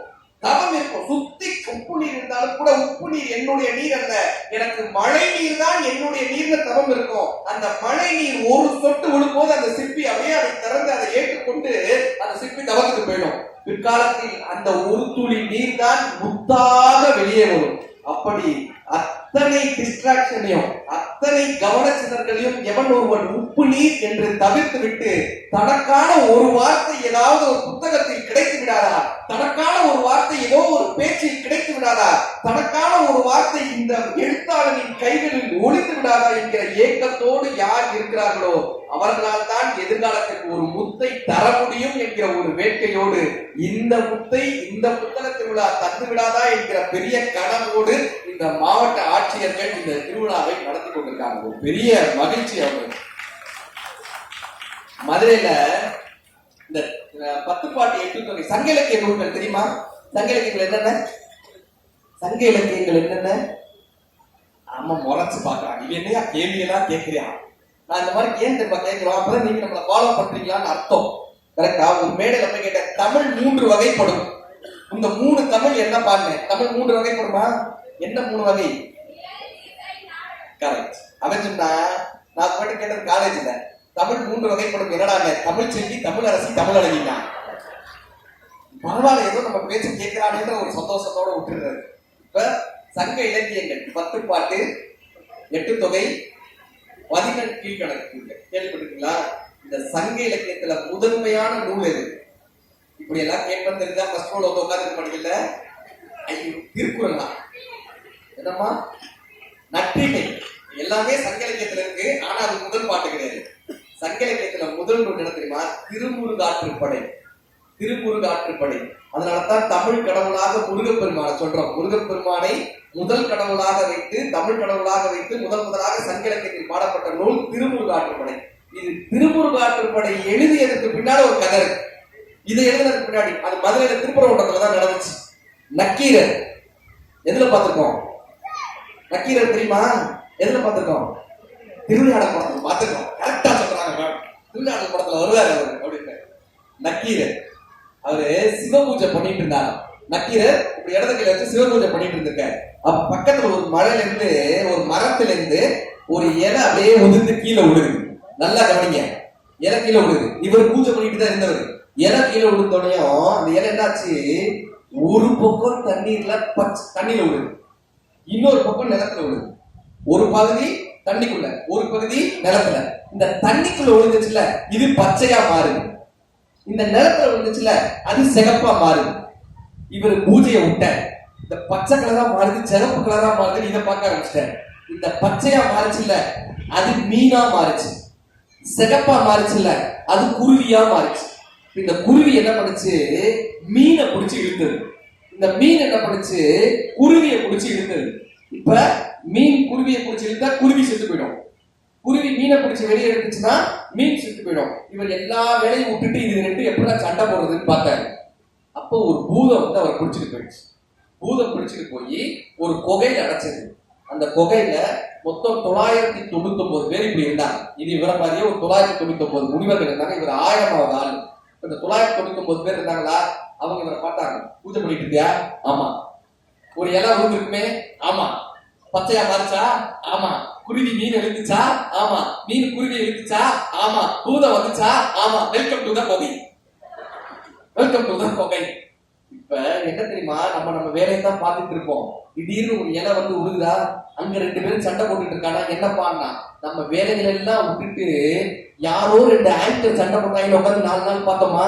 Speaker 1: சுத்தி உப்பு நீர் இருந்தாலும் கூட உப்பு நீர் என்னுடைய நீர் அல்ல, எனக்கு மழை நீர் தான் என்னுடைய நீர்ல தவம் இருக்கும். அந்த மழை நீர் ஒரு சொட்டு விழும்போது அந்த சிப்பி அப்படியே அதை திறந்து அதை ஏற்றுக்கொண்டு அந்த சிப்பி தவத்துக்கு போயிடும். பிற்காலத்தில் அந்த ஒரு துளி நீர் தான் முத்தாக வெளியே வரும். அப்படி அத்தனை டிஸ்ட்ராக்ஷனையும் அத்தனை கவனச்சிதறல்களையும் எவன் ஒருவன் உப்பு நீர் என்று தவிர்த்து விட்டு தனக்கான ஒரு வார்த்தை ஏதாவது ஒரு புத்தகத்தில் கிடைத்து விடாதா, தனக்கான ஒரு வார்த்தை ஏதோ ஒரு பேச்சில் கிடைத்து விடாதா, தனக்கான ஒரு வார்த்தை இந்த எழுத்தாளரின் கைகளில் ஒளிந்து விடாதா என்கிற ஏக்கத்தோடு யார் இருக்கிறார்களோ அவர்களால் தான் எதிர்காலத்திற்கு ஒரு முத்தை தர முடியும் என்கிற ஒரு வேட்கையோடு இந்த முத்தை இந்த புத்தக திருவிழா தந்து விடாதா என்கிற பெரிய கனவோடு இந்த மாவட்ட ஆட்சியர்கள் இந்த திருவிழாவை நடத்தி கொண்டிருக்காங்க. ஒரு பெரிய மகிழ்ச்சி அவங்களுக்கு. மதுரையில இந்த 10 பாட்டு 8 தொகை சங்க இலக்கிய நூல்கள் தெரியுமா? சங்க இலக்கியங்கள் என்னென்ன? சங்க இலக்கியங்கள் என்னென்ன? ஆமா, முறைச்சு பாக்குறாங்க. இது என்னையா கேள்வியெல்லாம் கேட்கிறியா? நான் இந்த மாதிரி ஏன் தெரியுமா கேட்கிறோம்? அப்பதான் நீங்க நம்மளை ஃபாலோ பண்றீங்களான்னு அர்த்தம். கரெக்டா? ஒரு மேடையில போய் கேட்ட தமிழ் 3 வகைப்படும். இந்த 3 தமிழ் என்ன பாருங்க. தமிழ் 3 வகைப்படுமா? என்ன 3 வகை? கரெக்ட். அவன் சொன்னா நான் போயிட்டு கேட்டது காலேஜ்ல தமிழ் 3 வகைப்படும். என்னடாங்க? தமிழ் செல்வி, தமிழ் அரசி, தமிழ் அழகினா. பரவாயில்ல, ஏதோ நம்ம பேச்சு கேட்கிறானேன்ற ஒரு சந்தோஷத்தோட விட்டுறாரு. இப்ப சங்க இலக்கியங்கள் 10 பாட்டு 8 தொகை 17 கீழ்கணக்கு கேள்விப்பட்டிருக்கீங்களா? இந்த சங்க இலக்கியத்துல முதன்மையான நூல் எது? இப்படி எல்லாம் கேட்பது தெரிஞ்சா ஃபர்ஸ்ட் ரோல உட்கார்ந்து படிக்கல. ஐயோ, திருக்குறள் தான். என்னம்மா? நற்றிணை. எல்லாமே சங்க இலக்கியத்துல இருக்கு. ஆனா அது முதல் பாட்டு கிடையாது. சங்க இலக்கியத்துல முதல் நூல் என்ன தெரியுமா? திருமுருகாற்றுப்படை. திருமுருகாற்றுப்படை. அதனாலதான் தமிழ் கடவுளாக முருகப்பெருமானை சொல்றோம். முருகப்பெருமானை முதல் கடவுளாக வைத்து, தமிழ் கடவுளாக வைத்து முதலாக சங்க இலக்கியத்தில் பாடப்பட்ட நூல் திருமுருகாற்றுப்படை. இது திருமுருகாற்றுப்படை எழுதியதுக்கு பின்னாடி ஒரு கதை இருக்கு. இதை எழுதுறதுக்கு பின்னாடி அது மதுரையில திருப்பரங்குன்றத்துல தான் நடந்துச்சு. நக்கீரர் எதுல பார்த்திருக்கோம்? நக்கீரர் தெரியுமா? எதுல பார்த்திருக்கோம்? திருவிளையாடல் படத்துல பார்த்திருக்கோம். கரெக்டா சொல்றாங்க. திருவிளையாடல் படத்துல வருவாரு அவரு அப்படின்னு. நக்கீரர் அவரு சிவ பூஜை பண்ணிட்டு இருந்தாரு. நக்கீரர் இப்படி இடத்துல வச்சு சிவ பூஜை பண்ணிட்டு இருந்திருக்காரு. அப்ப பக்கத்துல ஒரு மலையில இருந்து, ஒரு மரத்துல இருந்து ஒரு இலை அப்படியே உதிர்ந்து கீழே விழுது. நல்லா கவனிங்க, இலை கீழே விழுது. இவர் பூஜை பண்ணிட்டு தான் இருந்தவர். இலை கீழே விழுந்தோடையும் அந்த இலை என்னாச்சு? ஒரு பக்கம் தண்ணீர்ல தண்ணீர்ல விழுது, இன்னொரு பக்கம் நிலத்துல விழுது. ஒரு பகுதி தண்ணிக்குள்ள, ஒரு பகுதி நிலத்துல. இந்த தண்ணிக்குள்ள விழுந்துச்சுல இது பச்சையா மாறுது, இந்த நிலத்துல விழுந்துச்சுல அது சிகப்பா மாறுது. இவர் பூஜையை விட்ட இந்த பச்சை கலரா மாறுது, சிகப்பு கலரா மாறுது. இதை பார்க்க ஆரம்பிச்சிட்டாரு. இந்த பச்சையா மாறுச்சுல்ல அது மீனா மாறுச்சு, சிகப்பா மாறுச்சுல்ல அது குருவியா மாறுச்சு. இந்த குருவி என்ன பண்ணுச்சு? மீனை பிடிச்சி இழுத்தது. இந்த மீன் என்ன பண்ணுச்சு? குருவியை பிடிச்சி இழுத்தது. இப்ப மீன் குருவியை பிடிச்சி இழுத்தா குருவி செத்து போயிடும். குருவி மீனை பிடிச்சி வெளியே எடுத்துச்சுன்னா மீன் செத்து போயிடும். இவர் எல்லா வேலையும் விட்டுட்டு இது ரெண்டு எப்படிதான் சண்டை போடுறதுன்னு பார்த்தாரு. அப்போ ஒரு பூதம் வந்து அவர் பிடிச்சிட்டு போயிடுச்சு. பூதம் பிடிச்சிட்டு போய் ஒரு குகையில அடைச்சது. அந்த குகையில மொத்தம் 999 பேர் இப்படி இருந்தாங்க. இது இவரை மாதிரியே ஒரு 999 முனிவர்கள் இருந்தாங்க. இவர் 1000வது ஆள். இந்த 999 பேர் இருந்தாங்களா? அவங்க இவரை பார்த்தாங்க. பூஜை பண்ணிட்டு இருக்கியா? ஆமா. ஒரு இலை விழுந்திருக்குமே? ஆமா. பச்சையா மாறிச்சா? ஆமா. குருவி மீன் எழுந்துச்சா? ஆமா. மீன் குருவி எழுந்துச்சா? ஆமா. பூதம் வந்துச்சா? ஆமா. வெல்கம் டு த கொகை. வெல்கம் டு த கொகை. இப்ப என்ன தெரியுமா, நம்ம வேலையை தான் பார்த்துட்டு இருப்போம். திடீர்னு ஒரு இலை வந்து உழுகுதா, அங்க 2 பேரும் சண்டை போட்டுட்டு இருக்கானா, என்னப்பான்னா நம்ம வேலைகள் எல்லாம் விட்டுட்டு யாரோ 2 ஆங்கர் சண்டை போட்டாங்க உட்காந்து 4 நாள் பார்த்தோமா,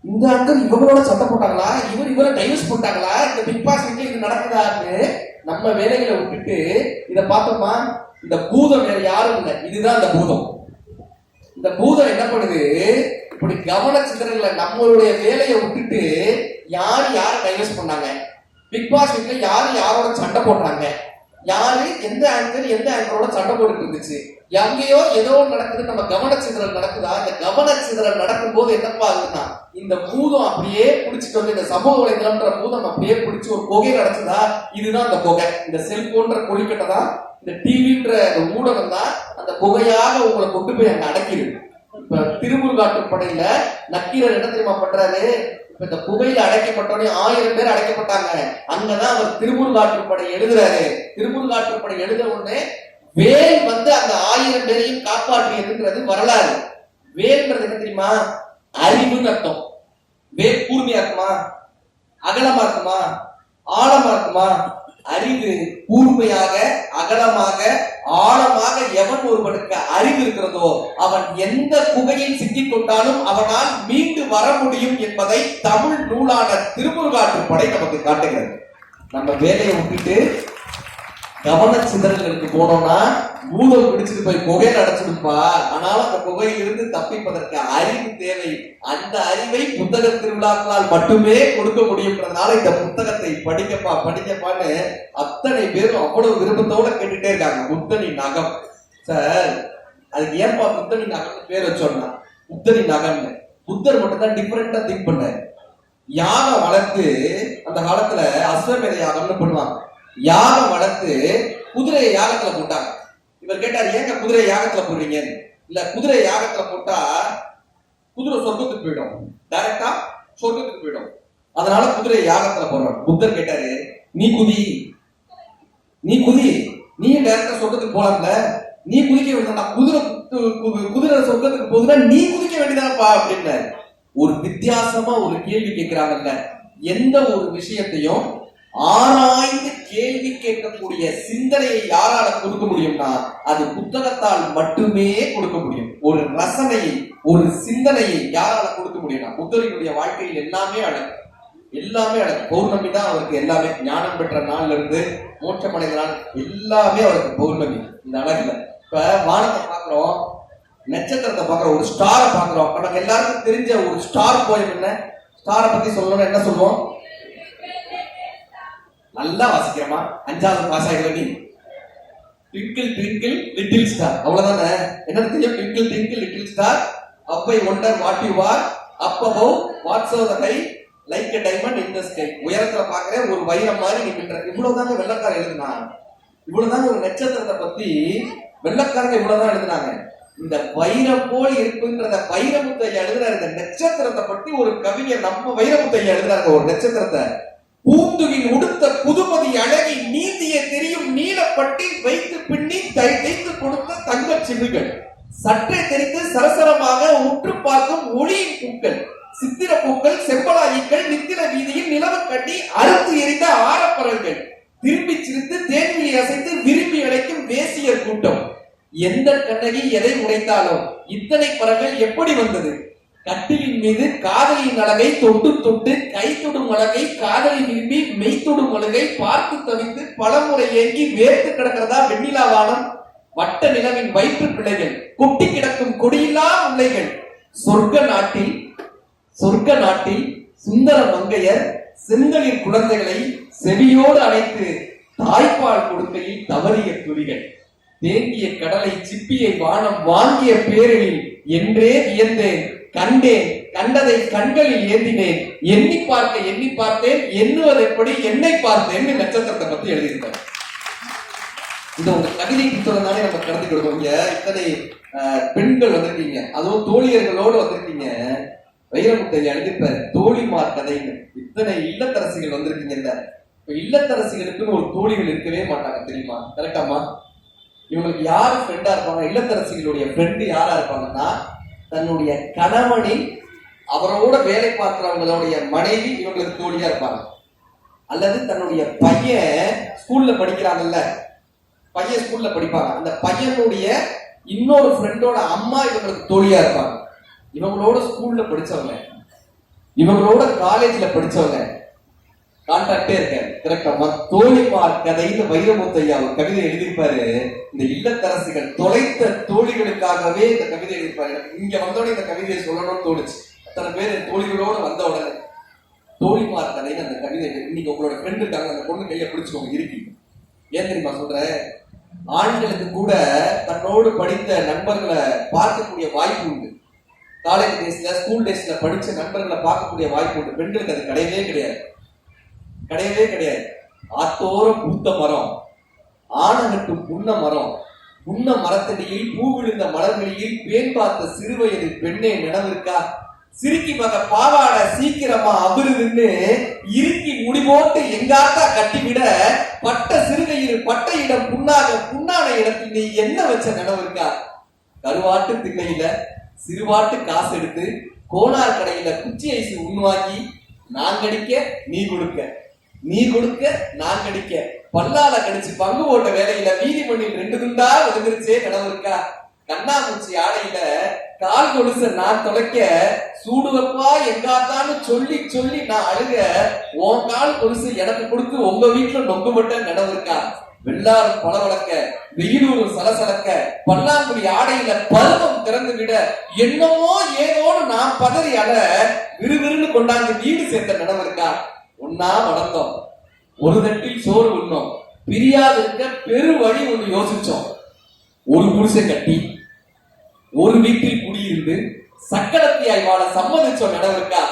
Speaker 1: இந்த ஆங்கர் இவங்களோட சண்டை போட்டாங்களா, இவரை டைவர்ஸ் போட்டாங்களா, இந்த பிக் பாஸ் வீட்டுல இது நடக்குதான்னு நம்ம வேலைகளை விட்டுட்டு இத பார்த்தோமா. இந்த பூதம் வேற யாரும் இல்லை, இதுதான் இந்த பூதம். இந்த பூதம் என்ன பண்ணுது, இப்படி கவன சிந்தனைகளை நம்மளுடைய வேலையை விட்டுட்டு யாரு டைவர்ஸ் பண்ணாங்க, பிக் பாஸ் வீட்டுல யாரோட சண்டை போடுறாங்க, எந்த ஆங்கரோட சண்டை போட்டுட்டு இருந்துச்சு, எங்கேயோ ஏதோ நடக்குது, நம்ம கவனச்சிதறல் நடக்குதா. இந்த கவனச்சிதறல் நடக்கும் போது என்னப்பா ஆகுதுன்னா, இந்த பூதம் அப்படியே பிடிச்சிட்டு வந்து, இந்த சமூக வலைதளம்ன்ற பூதம் அப்படியே பிடிச்சி ஒரு குகை நடக்குதா. இதுதான் அந்த குகை. இந்த செல்போன்ற கொழுக்கட்டை தான், இந்த டிவின்ற ஊடகம் தான் அந்த குகையாக உங்களை கொண்டு போய் அங்க அடக்கிடுது. இப்ப திருமுருகாற்றுப்படையில நக்கீரர் என்ன தெரியுமா பண்றாரு, இப்ப இந்த குகையில அடைக்கப்பட்டோடனே 1000 பேர் அடைக்கப்பட்டாங்க. அங்கதான் அவர் திருமுருகாற்றுப்படை எழுதுறாரு. திருமுருகாற்றுப்படை எழுத உடனே வேல் வந்து அந்த 1000 பேரையும் காப்பாற்றியதுன்றது வரலாறு. வேல்ன்றது என்ன தெரியுமா, அறிவுன்னு அர்த்தம். வேல் கூர்மையா இருக்குமா, அகலமா இருக்குமா, ஆழமா இருக்குமா? அறிவு கூர்மையாக, அகலமாக, ஆழமாக எவன் ஒருவனுக்கு அறிவு இருக்கிறதோ அவன் எந்த குகையில் சிக்கிக் கொண்டாலும் அவனால் மீண்டு வர முடியும் என்பதை தமிழ் நூலான திருமுருகாற்றுப்படை நமக்கு காட்டுகிறது. நம்ம வேலையை விட்டுட்டு கவன சிதறலுக்கு போனோம்னா பூதம் பிடிச்சிட்டு போய் குகையில அடைச்சிருப்பா. ஆனால் அந்த குகையிலிருந்து தப்பிப்பதற்கு அறிவு தேவை. அந்த அறிவை புத்தக திருவிழாக்களால் மட்டுமே கொடுக்க முடியும்ன்றதுனால இந்த புத்தகத்தை படிக்கப்பான்னு அத்தனை பேரும் அவ்வளவு விருப்பத்தோட கேட்டுட்டே இருக்காங்க. புத்தனி நகம் சார், அதுக்கு ஏன்பா புத்தனி நகம்னு பேர் வச்சோம்னா, புத்தனி நகம்னு புத்தர் மட்டும் தான் டிஃபரெண்டா திங்க் பண்ண. யாகம் வளர்த்து அந்த காலத்துல அஸ்வமேத யாகம்னு பண்ணுவாங்க. யாகம் வளர்த்து குதிரையை யாகத்துல போட்டாங்க. இவர் கேட்டார், ஏங்க குதிரை யாகத்துல போடுறீங்க? இல்ல, குதிரை யாகத்துல போட்டா குதிரை சொர்க்கத்துக்கு போயிடும், டைரக்டா சொர்க்கத்துக்கு போயிடும், அதனால குதிரை யாகத்துல போடுறோம். புத்தர் கேட்டாரு, நீ குதி, நீ டைரக்டா சொர்க்கத்துக்கு போலாம்ல, நீ குதிக்க வேண்டியதா, குதிரை சொர்க்கத்துக்கு போகுதுன்னா நீ குதிக்க வேண்டியதானப்பா அப்படின்னு ஒரு வித்தியாசமா ஒரு கேள்வி கேட்கிறாங்கல்ல. எந்த ஒரு விஷயத்தையும் ஆராய்ந்து கேள்வி கேட்கக்கூடிய சிந்தனையை யாரால கொடுக்க முடியும்னா அது புத்தகத்தால் மட்டுமே கொடுக்க முடியும். ஒரு ரசனையை, ஒரு சிந்தனையை யாரால கொடுக்க முடியும்னா புத்தரினுடைய வாழ்க்கையில் எல்லாமே அடங்கு. பௌர்ணமி தான் அவருக்கு எல்லாமே. ஞானம் பெற்ற நாள்ல இருந்து மோட்சமடைந்த நாள் எல்லாமே அவருக்கு பௌர்ணமி. இந்த அழகுல இப்ப வானத்தை பாக்குறோம், நட்சத்திரத்தை பாக்குறோம், ஒரு ஸ்டாரை பாக்குறோம். நமக்கு எல்லாருக்கும் தெரிஞ்ச ஒரு ஸ்டார் போயம் என்ன? ஸ்டாரை பத்தி சொல்லணும்னா என்ன சொல்லுவோம்? நல்லா வாசிக்கிறமா, 5வது பாஸ் ஆகிடுவ நீ. ட்விங்கிள் ட்விங்கிள் லிட்டில் ஸ்டார், அவ்வளவுதானே. என்ன தெரியும்? Twinkle twinkle little star, up I wonder what you are, up above what's over the high, like a diamond in the sky. உயரத்துல பாக்குறேன் ஒரு வைரம் மாதிரி நீ நின்ற. இவ்வளவுதாங்க வெள்ளக்காரன் எழுதுனா. இவ்வளவுதாங்க ஒரு நட்சத்திரத்தை பத்தி வெள்ளக்காரங்க இவ்வளவுதான் எழுதுனாங்க. இந்த வைரம் போல் இருக்குன்றத வைரமுத்தையா எழுதுறாரு. இந்த நட்சத்திரத்தை பத்தி ஒரு கவிஞர் நம்ம வைரமுத்தையா எழுதுறாங்க. ஒரு நட்சத்திரத்தை பூந்துகில் உடுத்த புதுமதி அழகி நீந்திய தெரியும் நீலப்பட்டி வைத்து பின்னி தைத்து கொடுத்த தங்க சில்லுகள், சற்றே தெரிந்து சரசரமாக உற்று பார்க்கும் ஒளியின் பூக்கள், சித்திர பூக்கள், செம்பலாயிக்கள், நித்திர வீதியில் நிலவு கட்டி அறுத்து எரிந்த ஆரப்பறல்கள், திரும்பி சிரித்து தேன்விழி அசைத்து விரும்பி அழைக்கும் வேசியர் கூட்டம். எந்த கண்ணகி எதை உடைத்தாலும் இத்தனை பறவைகள் எப்படி வந்தது? கட்டிலின் மீது காதலியின் அழகை தொட்டு தொட்டு கை தொடும் அழகை காதலி விரும்பி மெய் தொடும் அழகை பார்த்து தவித்து பலமுறை ஏங்கி வேர்த்து கிடக்கிறதா வெண்ணிலா வானம், வட்ட நிலவின் வயிற்று பிள்ளைகள், கொட்டி கிடக்கும் கொடியில்லா முல்லைகள், சொர்க்க நாட்டில் சுந்தர மங்கையர் செங்கலின் குழந்தைகளை செவியோடு அணைத்து தாய்ப்பால் கொடுக்கையில் தவறிய துளிகள், தேங்கிய கடலை சிப்பியை வானம் வாங்கிய பேரில் என்றே வியந்தேன், கண்டேன், கண்டதை கண்களில் ஏந்தினேன், எண்ணி பார்த்தேன், எண்ணுவது எப்படி என்னை பார்த்தேன் நட்சத்திரத்தை பத்தி எழுதியிருக்காங்க. இந்த உங்க கவிதை புத்தகம்னாலே நம்ம கடந்து கொடுப்போம். இங்க இத்தனை பெண்கள் வந்திருக்கீங்க, அதுவும் தோழியர்களோடு வந்திருக்கீங்க. வைரமுத்தையா எழுதிப்பாரு தோழிமார் கதைன்னு. இத்தனை இல்லத்தரசிகள் வந்திருக்கீங்கல்ல, இப்ப இல்லத்தரசிகளுக்குன்னு ஒரு தோழிகள் இருக்கவே மாட்டாங்க தெரியுமா? கரெக்டாமா? இவங்களுக்கு யாரு ஃப்ரெண்டா இருப்பாங்க? இல்லத்தரசிகளுடைய ஃப்ரெண்டு யாரா இருப்பாங்கன்னா, தன்னுடைய கணவனின் அவரோட வேலை பார்க்கிறவங்களுடைய மனைவி இவங்களுக்கு தோழியா இருப்பாங்க. அல்லது தன்னுடைய பையன் ஸ்கூல்ல படிக்கிறாங்கல்ல, பையன் ஸ்கூல்ல படிப்பாங்க, அந்த பையனுடைய இன்னொரு ஃப்ரெண்டோட அம்மா இவங்களுக்கு தோழியா இருப்பாங்க. இவங்களோட ஸ்கூல்ல படிச்சவங்க, இவங்களோட காலேஜ்ல படிச்சவங்க, கான்டாக்டே இருக்காரு. கரெக்டா? தோழிமார் கதைன்னு வைரமுத்தையா ஒரு கவிதை எழுதியிருப்பாரு. இந்த இல்லத்தரசிகள் தொலைத்த தோழிகளுக்காகவே இந்த கவிதை எழுதியிருப்பாரு. இங்க வந்தோடனே இந்த கவிதையை சொல்லணும்னு தோணுச்சு. அத்தனை பேர் தோழிகளோட வந்த உடனே தோழிமார் கதைன்னு அந்த கவிதை. இன்னைக்கு உங்களோட ஃப்ரெண்டு இருக்காங்க, அந்த பொண்ணு கையை பிடிச்சுக்கோங்க, இருக்கு. ஏன் தெரியுமா சொல்றேன்? ஆண்களுக்கு கூட தன்னோடு படித்த நண்பர்களை பார்க்கக்கூடிய வாய்ப்பு உண்டு. காலேஜ் டேஸ்ல, ஸ்கூல் டேஸ்ல படிச்ச நண்பர்களை பார்க்கக்கூடிய வாய்ப்பு உண்டு. பெண்களுக்கு அது கிடையவே கிடையாது, கிடையவே கிடையாது. ஆத்தோரம் பூத்த மரம், ஆனகட்டும் புன்ன மரம், புன்ன மரத்தடியில் பூ விழுந்த மலர்களில் பேன் பார்த்த சிறுவயது பெண்ணே நினைவிருக்கா? சிரிக்கி மக பாவாடை சீக்கிரமா அபிருதுன்னு இறுக்கி முடிபோட்டு எங்காத்தா கட்டிவிட பட்ட சிறுகையில் பட்ட இடம் புண்ணாக புண்ணான இடத்தில் நீ என்ன வச்ச நினைவிருக்கா? கருவாட்டு திண்ணையில சிறுவாட்டு காசு எடுத்து கோனார் கடையில குச்சி ஐசு உண்வாங்கி நான் கடிக்க நீ கொடுக்க, நீ கொடுக்க நான் கடிக்க, பல்லால கடிச்சு பங்கு போட்ட வேலையில வீதி மண்ணில் 2 துண்டா விழுந்துருச்சே நினைவிருக்கா? கண்ணாமூச்சி ஆடையில கால் கொலுச நான் தொலைக்க சூடுவப்பா எங்காத்தான்னு சொல்லி சொல்லி நான் அழுக உன் கால் கொலுசு எனக்கு கொடுத்து உங்க வீட்டுல நொங்குபட்ட நினைவிருக்கா? வெள்ளாரும் பல வளர்க்க வெயிலூரும் சலசலக்க பல்லாங்குடி ஆடையில பருவம் திறந்து விட என்னமோ ஏதோன்னு நான் பதறி அழ விறுவிறுன்னு கொண்டாந்து வீடு சேர்த்த நினைவிருக்கா? ஒன்னா வளர்ந்தோம், ஒரு தட்டில் சோறு உண்ணோம், பிரியாது இருக்க பெரு வழி ஒன்று யோசிச்சோம். ஒரு குடிசை கட்டி ஒரு வீட்டில் குடியிருந்து சக்கரத்தியாய் வாழ சம்மதிச்சோம் நினைவிருக்கா?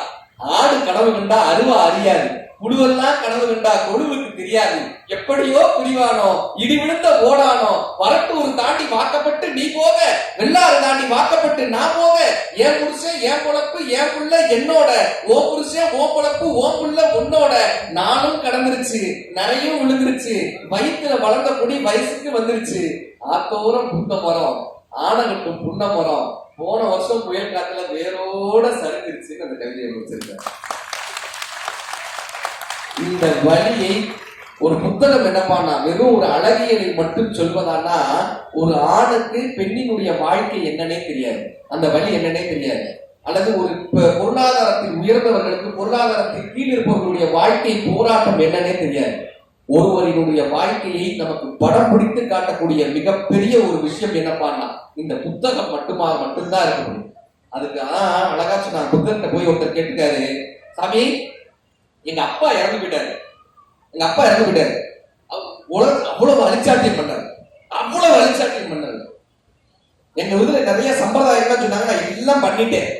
Speaker 1: ஆடு கனவு கண்டா அருவா அறியாது, குழுவெல்லாம் கனவு கண்டா கொடுவுக்கு தெரியாது. எப்படியோ பிரிவானோ, இடி விழுந்த ஓடானோ, வரட்டூர் தாண்டி வாக்கப்பட்டு நீ போக, வெள்ளாறு தாண்டி வாக்கப்பட்டு நான் போக, என் புருஷன் என் பொழப்பு என் புள்ள என்னோட, ஓ புருஷன் ஓ பொழப்பு ஓ புள்ள உன்னோட. நானும் கடந்துருச்சு, நிறையும் விழுந்துருச்சு, வயிற்றுல வளர்ந்த குடி வயசுக்கு வந்துருச்சு. ஆத்தோரம் புத்த மரம், ஆனகட்டும் புன்ன மரம், போன வருஷம் புயல் காத்துல வேரோட சரிஞ்சிருச்சுன்னு அந்த கவிதையை முடிச்சிருக்கேன். இந்த வழியை ஒரு புத்தகம் என்னப்பானா வெறும் ஒரு அழகியலை மட்டும் சொல்வதானா, ஒரு ஆணுக்கு பெண்ணினுடைய வாழ்க்கை என்னன்னே தெரியாது, அந்த வழி என்னன்னே தெரியாது. அல்லது ஒரு பொருளாதாரத்தில் உயர்ந்தவர்களுக்கு பொருளாதாரத்தில் கீழ் இருப்பவர்களுடைய வாழ்க்கை போராட்டம் என்னன்னே தெரியாது. ஒருவரினுடைய வாழ்க்கையை நமக்கு படம் பிடித்து காட்டக்கூடிய மிகப்பெரிய ஒரு விஷயம் என்னப்பான்னா இந்த புத்தகம் மட்டும்தான் இருக்க முடியும். அதுக்கு அழகா சொன்னாங்க. புத்தகத்தை போய் ஒருத்தர் கேட்டுக்காரு, சாமி எங்க அப்பா இறந்து போயிட்டாரு, எங்க அப்பா இறந்து போயிட்டாரு, அவ்வளவு அழிச்சாட்டியம் பண்ணாரு, அவ்வளவு அழிச்சாட்டியம் பண்ணாரு. எங்க இதுல நிறைய சம்பிரதாயம் சொன்னாங்க, நான் எல்லாம் பண்ணிட்டேன்,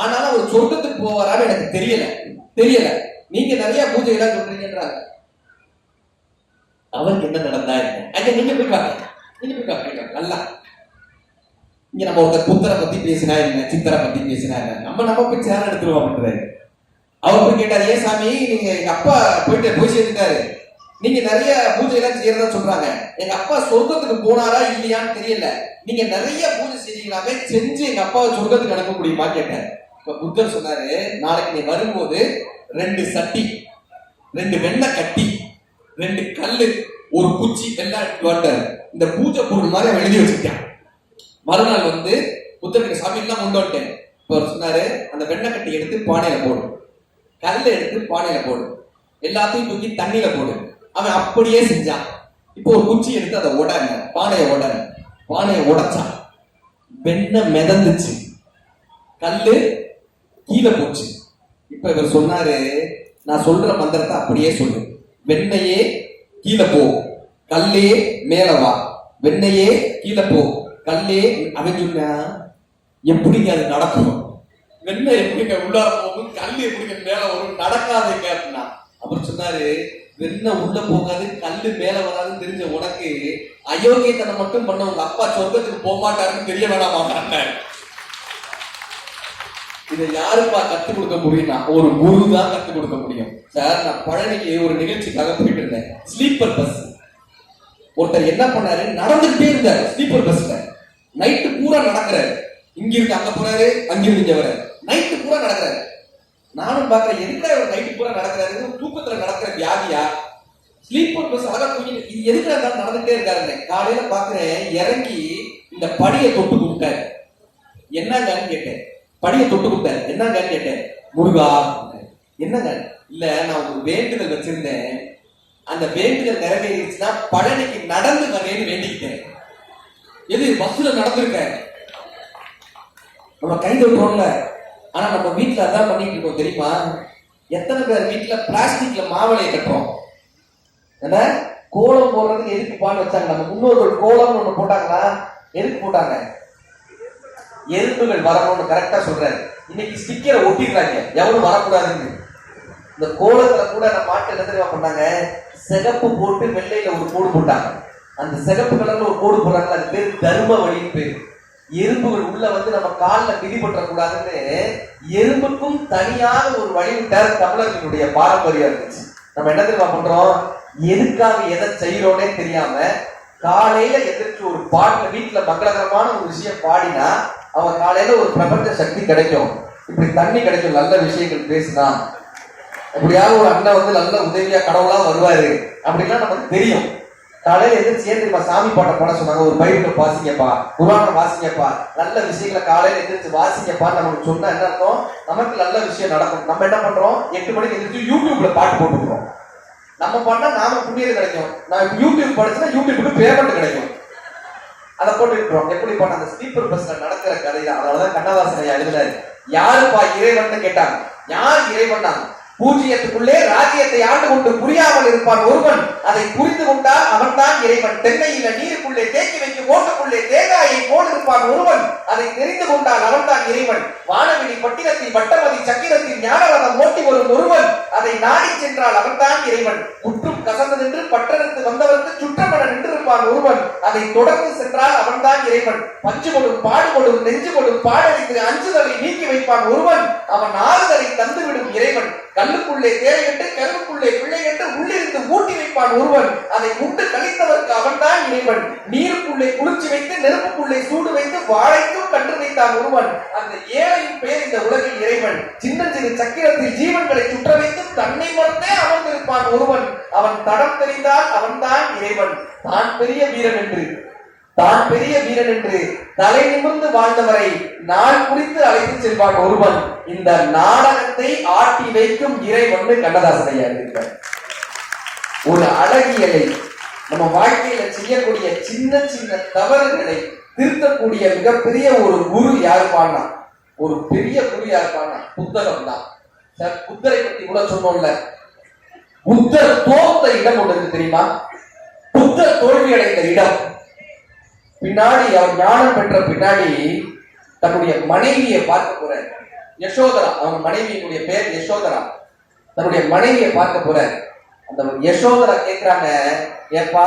Speaker 1: ஆனாலும் அவர் சொர்க்கத்துக்கு போவாரான்னு எனக்கு தெரியல. நீங்க நிறைய பூஜை எல்லாம் சொல்றீங்கன்றாங்க. அவருக்கு என்ன நடந்தா என்ன? நீங்க போய் பாருங்க நல்லா. இங்க நம்ம ஒருத்தர் புத்தரை பத்தி பேசினா என்ன, சித்தரை பத்தி பேசினா என்ன, நம்ம போய் சேர எடுத்துருவோம் அப்படின்றாரு. அவர் போய் கேட்டாரு, ஏன் சாமி நீங்க எங்க அப்பா போய் சேர்ந்துட்டாரு, நீங்க நிறைய பூஜை எல்லாம் செய்யறதா சொல்றாங்க, எங்க அப்பா சொர்க்கத்துக்கு போனாரா இல்லையான்னு தெரியல, நீங்க நிறைய பூஜை செஞ்சீங்களாமே, செஞ்சு எங்க அப்பாவை சொர்க்கத்துக்கு அனுப்ப முடியுமா கேட்டேன். இப்ப புத்தர் சொன்னாரு, நாளைக்கு நீ வரும்போது 2 சட்டி, 2 வெண்ணெய் கட்டி, 2 கல்லு, ஒரு குச்சி எல்லாம் எடுத்துட்டு இந்த பூஜை பொருள் மாதிரி அவன் எழுதி வச்சுட்டான். மறுநாள் வந்து புத்தருக்கு சாமி எல்லாம் கொண்டு வந்துட்டேன். இப்ப அவர் சொன்னாரு, அந்த வெண்ணெய் கட்டி எடுத்து பானையில போடு, கல்லை எடுத்து பானையில போடு, எல்லாத்தையும் தூக்கி தண்ணியில போடு. அவன் அப்படியே செஞ்சான். இப்போ ஒரு குச்சி எடுத்து அதை உடனே பானையை உடைச்சான், வெண்ணெய் மிதந்துச்சு, கல்லு கீழே போச்சு. இப்ப இவர் சொன்னாரு, நான் சொல்ற மந்திரத்தை அப்படியே சொல்லு, வெண்ணையே கீழே போ, கல்லே மேல வா, வெண்ணையே கீழே போ, கல்லே. அவன் சொன்னா எப்படிங்க அது நடக்கும், வெண்ணெய் எப்படிங்க உள்ளார போகும், கல் எப்படிங்க மேல வரும், நடக்காதுங்க அப்படின்னா. அவர் சொன்னாரு, வெண்ணெய் உள்ள போகாது கல்லு மேல வராதுன்னு தெரிஞ்ச உனக்கு அயோக்கியத்தனம் மட்டும் பண்ண உங்க அப்பா சொர்க்கத்துக்கு போக மாட்டாருன்னு தெரிய வேணாமா. இதை யாருப்பா கத்துக் கொடுக்க முடியும்னா ஒரு குரு தான் கத்துக் கொடுக்க முடியும். சார், நான் பழனிக்கு ஒரு நிகழ்ச்சிக்காக போயிட்டு இருந்தேன். Sleeper bus. ஒருத்தர் என்ன பண்ணாரு, நடந்துகிட்டே இருந்தாரு ஸ்லீப்பர் பஸ்ல. நைட்டு பூரா நடக்கிறாரு. இங்கிருந்து அங்க போறாரு, அங்கிருந்து இங்க வர்றாரு. நைட்டு பூரா நடக்கிறாரு. நானும் பாக்குறேன், எதுக்காக இவர் நைட்டு பூரா நடக்கிறாரு? தூக்கத்துல நடக்கிற வியாதியா? ஸ்லீப்பர் பஸ் அழகா தூங்கிட்டு இது எதுக்கு இருந்தாலும் நடந்துட்டே இருக்காருன்னு காலையில பாக்குறேன். இறங்கி இந்த படியை தொட்டு கொடுத்தாரு. என்னங்கன்னு கேட்டேன். படியை தொட்டு கொடுத்தாரு. என்னங்கன்னு கேட்டேன். முருகா. என்னங்க? இல்ல, நான் ஒரு வேண்டுதல் வச்சிருந்தேன். அந்த வேண்டுதல் நிறைவேறிடுச்சுன்னா பழனிக்கு நடந்து வரேன்னு வேண்டிக்கிட்டேன். எது பஸ்ல நடந்திருக்க நம்ம கை தட்டுறோம்ல. ஆனா நம்ம வீட்டுல அதான் பண்ணிட்டு இருக்கோம் தெரியுமா? எத்தனை பேர் வீட்டுல பிளாஸ்டிக்ல மாவளையை கட்டுறோம்? என்ன கோலம் போடுறதுக்கு எதுக்கு பால் வச்சாங்க? நம்ம முன்னோர்கள் கோலம்னு ஒண்ணு போட்டாங்களா? எதுக்கு போட்டாங்க? எறும்புகள் வரணும்னு கரெக்டா சொல்றாரு. இன்னைக்கு ஸ்டிக்கரை ஒட்டிடுறாங்க, எவரும் வரக்கூடாதுன்னு. இந்த கோலத்துல கூட நம்ம மாட்டு என்ன தெரியுமா பண்ணாங்க? சிகப்பு போட்டு வெள்ளையில ஒரு கோடு போட்டாங்க. அந்த சிகப்பு கலர்ல ஒரு கோடு போடுறாங்க, அது பேர் தர்ம வழின்னு பேரு. எறும்புகள் உள்ள வந்து நம்ம காலில் மிதிப்பற்ற கூடாதுன்னு எறும்புக்கும் தனியாக ஒரு வழி விட்டார். தமிழர்களுடைய பாரம்பரியம் இருந்துச்சு. நம்ம என்ன தெரியுமா பண்றோம்? எதுக்காக எதை செய்யறோன்னே தெரியாம காலையில எதிர்த்து ஒரு பாட்டுல வீட்டுல மங்களகரமான ஒரு விஷயம் பாடினா அவன் காலையில ஒரு பிரபஞ்ச சக்தி கிடைக்கும். இப்படி தண்ணி கிடைக்கும். நல்ல விஷயங்கள் பேசினா எப்படியாவது ஒரு அண்ணன் வந்து நல்ல உதவியா கடவுளா வருவாரு அப்படின்னா நமக்கு தெரியும். காலையில எதிர்த்து ஏன் தெரியுமா சாமி பாட்டை பாட சொன்னாங்க? ஒரு பைபிள் வாசிங்கப்பா, குர்ஆனை வாசிங்கப்பா, நல்ல விஷயங்களை காலையில எதிர்த்து வாசிங்கப்பா நமக்கு சொன்னா என்ன அர்த்தம்? நமக்கு நல்ல விஷயம் நடக்கும். நம்ம என்ன பண்றோம்? 8 மணிக்கு எதிர்த்து யூடியூப்ல பாட்டு போட்டுக்கிறோம். நம்ம பண்ணா நாம புண்ணியம் கிடைக்கும். நான் யூடியூப் படிச்சுன்னா யூடியூபுக்கு பேமெண்ட் கிடைக்கும். அதை போட்டு இருக்கிறோம். எப்படி பண்ண அந்த ஸ்லீப்பர் பஸ்ல நடக்கிற கதை தான். அதனாலதான் கண்ணதாசன் எழுதுறாரு. யாருப்பா இறைவன் கேட்டாங்க. யார் இறைவன்? பூஜ்ஜியத்துக்குள்ளே ராஜ்யத்தை ஆண்டு கொண்டு புரியாமல் இருப்பான் ஒருவன். அதை புரிந்து கொண்டால் அவன் தான் இறைவன். தென்னையில நீருக்குள்ளே தேக்கி வைக்கும் ஓட்டுக்குள்ளே தேங்காயை போல் இருப்பான் ஒருவன். அதை தெரிந்து கொண்டால் அவன் தான் இறைவன். வானவெளி பட்டினத்தில் வட்டமதி சக்கிரத்தில் ஞானரதம் ஓட்டி வரும் ஒருவன். அதை நாடி சென்றால் அவன் தான் இறைவன். முற்றும் கசந்து நின்று பட்டணத்து வந்தவருக்கு சுற்றமன நின்றிருப்பான் ஒருவன். அதை தொடர்ந்து சென்றால் அவன் தான் இறைவன். பஞ்சு கொடும் பாடு கொடும் நெஞ்சு கொடும் பாடலித்து அஞ்சுதலை நீக்கி வைப்பான் ஒருவன். அவன் ஆறுதலை தந்துவிடும் இறைவன். கல்லுக்குள்ளே தேவையிட்டு கருவுக்குள்ளே பிள்ளை என்று உள்ளிருந்து ஊட்டி வைப்பான் ஒருவன். அதை உண்டு கழித்தவருக்கு அவன் தான் இறைவன். நீருக்குள்ளே குளிர்ச்சி வைத்து நெருப்புக்குள்ளே சூடு வைத்து வாழைத்தும் கன்று வைத்தான் ஒருவன். அந்த ஏழையின் பேர் இந்த உலகில் இறைவன். சின்ன சிறு சக்கிரத்தில் ஜீவன்களை சுற்ற வைத்து தன்னை மறந்தே அமர்ந்திருப்பான் ஒருவன். அவன் தடம் தெரிந்தால் அவன் தான் இறைவன். தான் பெரிய வீரன் என்று தலை நிமிர்ந்து வாழ்ந்தவரை நாள் குறித்து அழைத்து செல்வான் ஒருவன். இந்த நாடகத்தை ஆட்டி வைக்கும் இறைவன் கண்ணதாசன் இருக்கிறார். ஒரு அழகியலை நம்ம வாழ்க்கையில செய்யக்கூடிய சின்ன சின்ன தவறுகளை திருத்தக்கூடிய மிகப்பெரிய ஒரு குரு யாருப்பான்னா, ஒரு பெரிய குரு யாருப்பான்னா புத்தகம் தான். சார், புத்தரை பத்தி கூட சொன்னோம்ல. புத்தர் தோத்த இடம் ஒன்று தெரியுமா? புத்தர் தோல்வி அடைந்த இடம். பின்னாடி அவர் ஞானம் பெற்ற பின்னாடி தன்னுடைய மனைவியை பார்க்க போற யசோதரா, அவங்க மனைவியினுடைய பேர் யசோதரா. தன்னுடைய மனைவியை பார்க்க போற அந்த யசோதரா கேட்கிறாங்க, ஏப்பா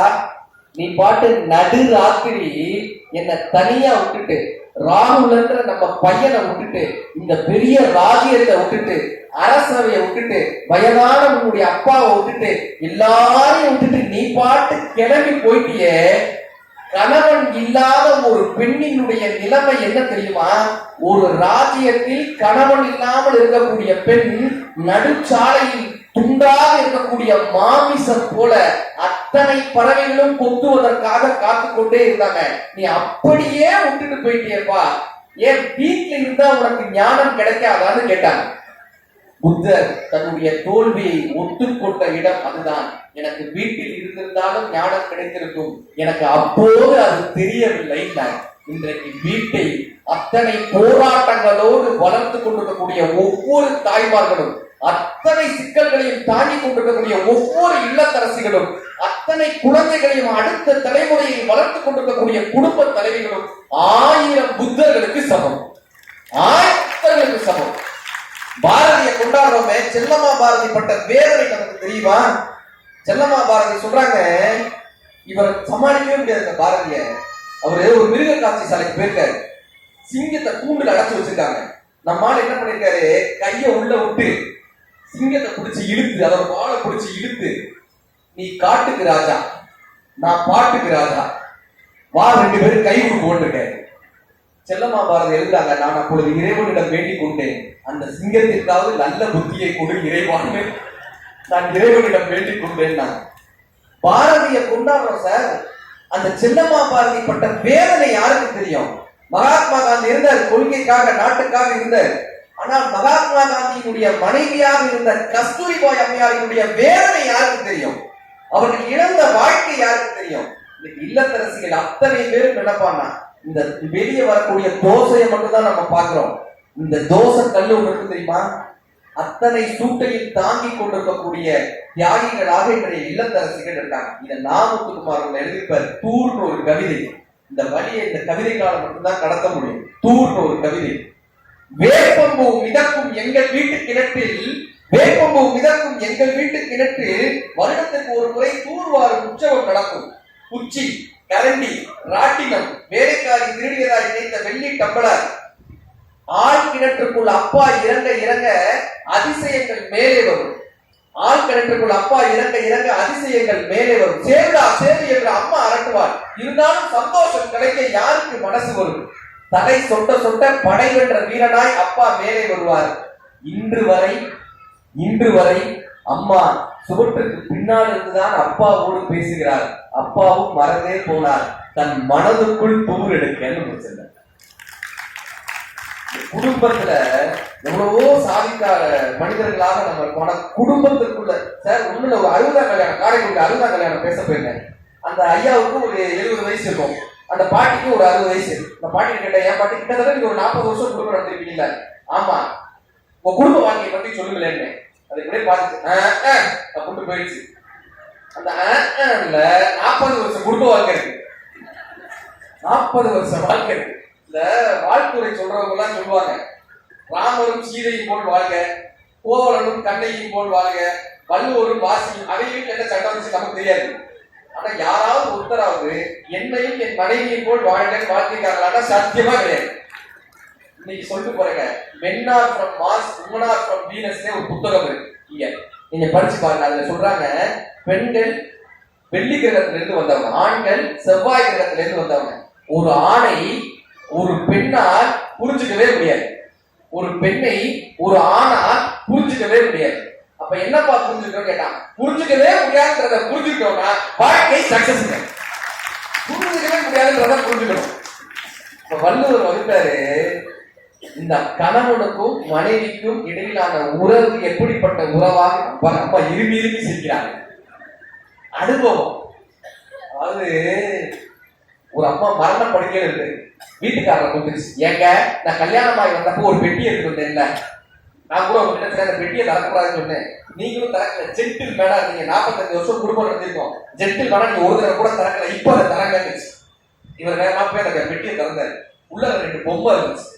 Speaker 1: நீ பாட்டு நடு ராத்திரி என்ன தனியா விட்டுட்டு ராகுலன்ற நம்ம பையனை விட்டுட்டு இந்த பெரிய ராஜ்யத்தை விட்டுட்டு அரசவையை விட்டுட்டு வயதான உன்னுடைய அப்பாவை விட்டுட்டு எல்லாரையும் விட்டுட்டு நீ பாட்டு கிளம்பி போயிட்டியே. கணவன் இல்லாத ஒரு பெண்ணினுடைய நிலைமை என்ன தெரியுமா? ஒரு ராஜ்யத்தில் கணவன் இல்லாமல் இருக்கக்கூடிய பெண் நடுச்சாலையில் துண்டாக இருக்கக்கூடிய மாமிசம் போல அத்தனை பறவைகளும் கொத்துவதற்காக காத்து கொண்டே இருந்தாங்க. நீ அப்படியே விட்டுட்டு போயிட்டியப்பா, ஏன் வீட்டில் இருந்தா உனக்கு ஞானம் கிடைக்காதான்னு கேட்டாங்க. புத்தர் தன்னுடைய தோல்வியை ஒத்துக்கொண்ட இடம் அதுதான். எனக்கு வீட்டில் இருந்திருந்தாலும் ஞானம் கிடைத்திருக்கும், எனக்கு அப்போது அது தெரியவில்லை. இன்றைக்கு வீட்டை அத்தனை போராட்டங்களோடு வளர்த்து கொண்டிருக்கக்கூடிய ஒவ்வொரு தாய்மார்களும், அத்தனை சிக்கல்களையும் தாண்டி கொண்டிருக்கக்கூடிய ஒவ்வொரு இல்லத்தரசிகளும், அத்தனை குழந்தைகளையும் அடுத்த தலைமுறையை வளர்த்து கொண்டிருக்கக்கூடிய குடும்ப தலைவிகளும் 1000 புத்தர்களுக்கு சமம். 1000 சமம். பாரதிய கொண்டாடுறோமே, செல்லம்மா பாரதி பட்ட வேதனை நமக்கு தெரியுமா? செல்லம்மா பாரதி சொல்றாங்க, இவர் சமாளிக்கவே முடியாது பாரதிய. அவரு ஒரு மிருக காட்சி சாலைக்கு போயிருக்காரு. சிங்கத்தை கூண்டுல அடைச்சு வச்சிருக்காங்க. நம்மால என்ன பண்ணிருக்காரு, கைய உள்ள விட்டு சிங்கத்தை பிடிச்சு இழுத்து, அதோட வாழை பிடிச்சு இழுத்து, நீ காட்டுக்கு ராஜா நான் பாட்டுக்கு ராஜா வா, 2 பேரும் கை கொடுத்து போட்டிருக்காரு. செல்லம்மா பாரதி எழுதுறாங்க, நான் அப்பொழுது இறைவனிடம் வேண்டிக் கொண்டேன், அந்த சிங்கத்திற்காவது நல்ல புத்தியை கொடு இறைவான்னு நான் இறைவனிடம் வேண்டிக் கொண்டேன். நான் பாரதிய கொண்டாடுறோம் சார். அந்த செல்லம்மா பாரதி பட்ட வேதனை யாருக்கு தெரியும்? மகாத்மா காந்தி இருந்தார், கொள்கைக்காக நாட்டுக்காக இருந்தார். ஆனால் மகாத்மா காந்தியினுடைய மனைவியாக இருந்த கஸ்தூரிபாய் அம்மையாரினுடைய வேதனை யாருக்கு தெரியும்? அவர்கள் இழந்த வாழ்க்கை யாருக்கு தெரியும்? இல்லத்தரசிகள் அத்தனை பேரும் நினைப்பானா, இந்த வெளியே வரக்கூடிய தோசையை மட்டும் தான் நம்ம பார்க்கிறோம். இந்த தோசை கல்லு ஒன்று தெரியுமா? அத்தனை சூட்டையில் தாங்கி கொண்டிருக்கக்கூடிய தியாகிகளாக இன்றைய இல்லத்தரசிகள் இருக்காங்க. இதை நாமுத்துக்குமார் எழுதிப்பார், தூர்னு ஒரு கவிதை. இந்த வழியை இந்த கவிதைகளால மட்டும்தான் கடத்த முடியும். தூர்னு ஒரு கவிதை. வேப்பம்பூ மிதக்கும் எங்கள் வீட்டு கிணற்றில், வேப்பம்பூ மிதக்கும் எங்கள் வீட்டு கிணற்றில் வருடத்திற்கு ஒரு முறை தூர்வாரும் உற்சவம் நடக்கும். குச்சி, கரண்டி, ராட்டினம், வேலைக்காரி திருடியதாய் நினைத்த வெள்ளி டம்பளர், ஆள் கிணற்றுக்குள் அப்பா இறங்க இறங்க அதிசயங்கள் மேலே வரும். ஆள் கிணற்றுக்குள் அப்பா இறங்க இறங்க அதிசயங்கள் மேலே வரும். சேருடா சேரு என்று அம்மா அரட்டுவார். இருந்தாலும் சந்தோஷம் கிடைக்க யாருக்கு மனசு வரும்? தலை சொட்ட சொட்ட படை வென்ற வீரனாய் அப்பா மேலே வருவார். இன்று வரை அம்மா சுவற்றுக்கு பின்னால் இருந்துதான் அப்பாவோடு பேசுகிறார். அப்பாவும் மறந்தே போனார், தன் மனதுக்குள் தூர் எடுக்கன்னு முடிச்சிருந்தார். குடும்பத்துல எவ்வளவோ சாதிக்கார மனிதர்களாக நம்ம போன குடும்பத்திற்குள்ள சார் ஒண்ணுல ஒரு 60ஆம் கல்யாணம், காரைக்குடியில் 60ஆம் கல்யாணம் பேச போயிருந்தேன். அந்த ஐயாவுக்கு ஒரு 70 வயசு இருக்கும், அந்த பாட்டிக்கு ஒரு 60 வயசு. அந்த பாட்டி கேட்டேன், என் பாட்டி கிட்டத்தட்ட நீங்க ஒரு 40 வருஷம் குடும்பம் நடத்திருக்கீங்களா? ஆமா, உங்க குடும்ப வாழ்க்கையை பத்தி சொல்லுங்களேன்னு. அது இப்படியே பார்த்துட்டு கூட்டு போயிடுச்சு. அந்த 40 வருஷம் குடும்ப வாழ்க்கை இருக்கு, 40 வருஷம் வாழ்க்கை இருக்கு. இந்த வாழ்த்துறை சொல்றவங்க எல்லாம் சொல்லுவாங்க, ராமரும் சீதையும் போல் வாழ்க, கோவலனும் கண்ணையும் போல் வாழ்க, வள்ளுவரும் வாசியும். அவையும் என்ன சட்டம் வச்சு நமக்கு தெரியாது. ஆனா யாராவது ஒருத்தராவது என்னையும் என் மனைவியும் போல் வாழ்க்கை வாழ்க்கைக்காரங்களா? சத்தியமா கிடையாது. இன்னைக்கு சொல்லிட்டு போறேங்க, Men are from Mars, Women are from Venus ஒரு புத்தகம் இருக்கு, இங்க நீங்க படிச்சு பாருங்க. அதுல சொல்றாங்க, பெண்கள் வெள்ளி கிரகத்துல இருந்து வந்தவங்க, ஆண்கள் செவ்வாய் கிரகத்துல இருந்து வந்தவங்க. ஒரு ஆணை ஒரு பெண்ணால் புரிஞ்சுக்கவே முடியாது, ஒரு பெண்ணை ஒரு ஆணால் புரிஞ்சுக்கவே முடியாது. அப்ப என்னப்பா புரிஞ்சுக்கணும் கேட்டான், புரிஞ்சுக்கவே முடியாதுன்றத புரிஞ்சுக்கிட்டோம்னா வாழ்க்கை சக்சஸ். புரிஞ்சுக்கவே முடியாதுன்றத புரிஞ்சுக்கணும். இப்ப வள்ளுவர் வகுத்தாரு, இந்த கணவனுக்கும் மனைவிக்கும் இடையிலான உறவு எப்படிப்பட்ட உறவாக அப்பா இருமி சிரிக்கிறாங்க. அனுபவம். அதாவது ஒரு அம்மா மரண படுக்கையில இருக்கு, வீட்டுக்காரரை கூப்பிடுச்சு, ஏங்க நான் கல்யாணமாகி வந்தப்போ ஒரு பெட்டி எடுத்து வந்தேன்ல, நான் கூட உங்ககிட்ட அந்த பெட்டியை திறக்கக்கூடாதுன்னு சொன்னேன், நீங்களும் திறக்கல. ஜென்டில் மேடா, நீங்க 45 வருஷம் குடும்பம் நடந்திருக்கோம், ஜென்டில் மேடா நீங்க ஒரு தடவை கூட திறக்கல, இப்போ அதை திறங்கன்னு. இவர் நேரமா போய் அந்த பெட்டியை திறந்தாரு. உள்ள 2 பொம்மை இருந்துச்சு.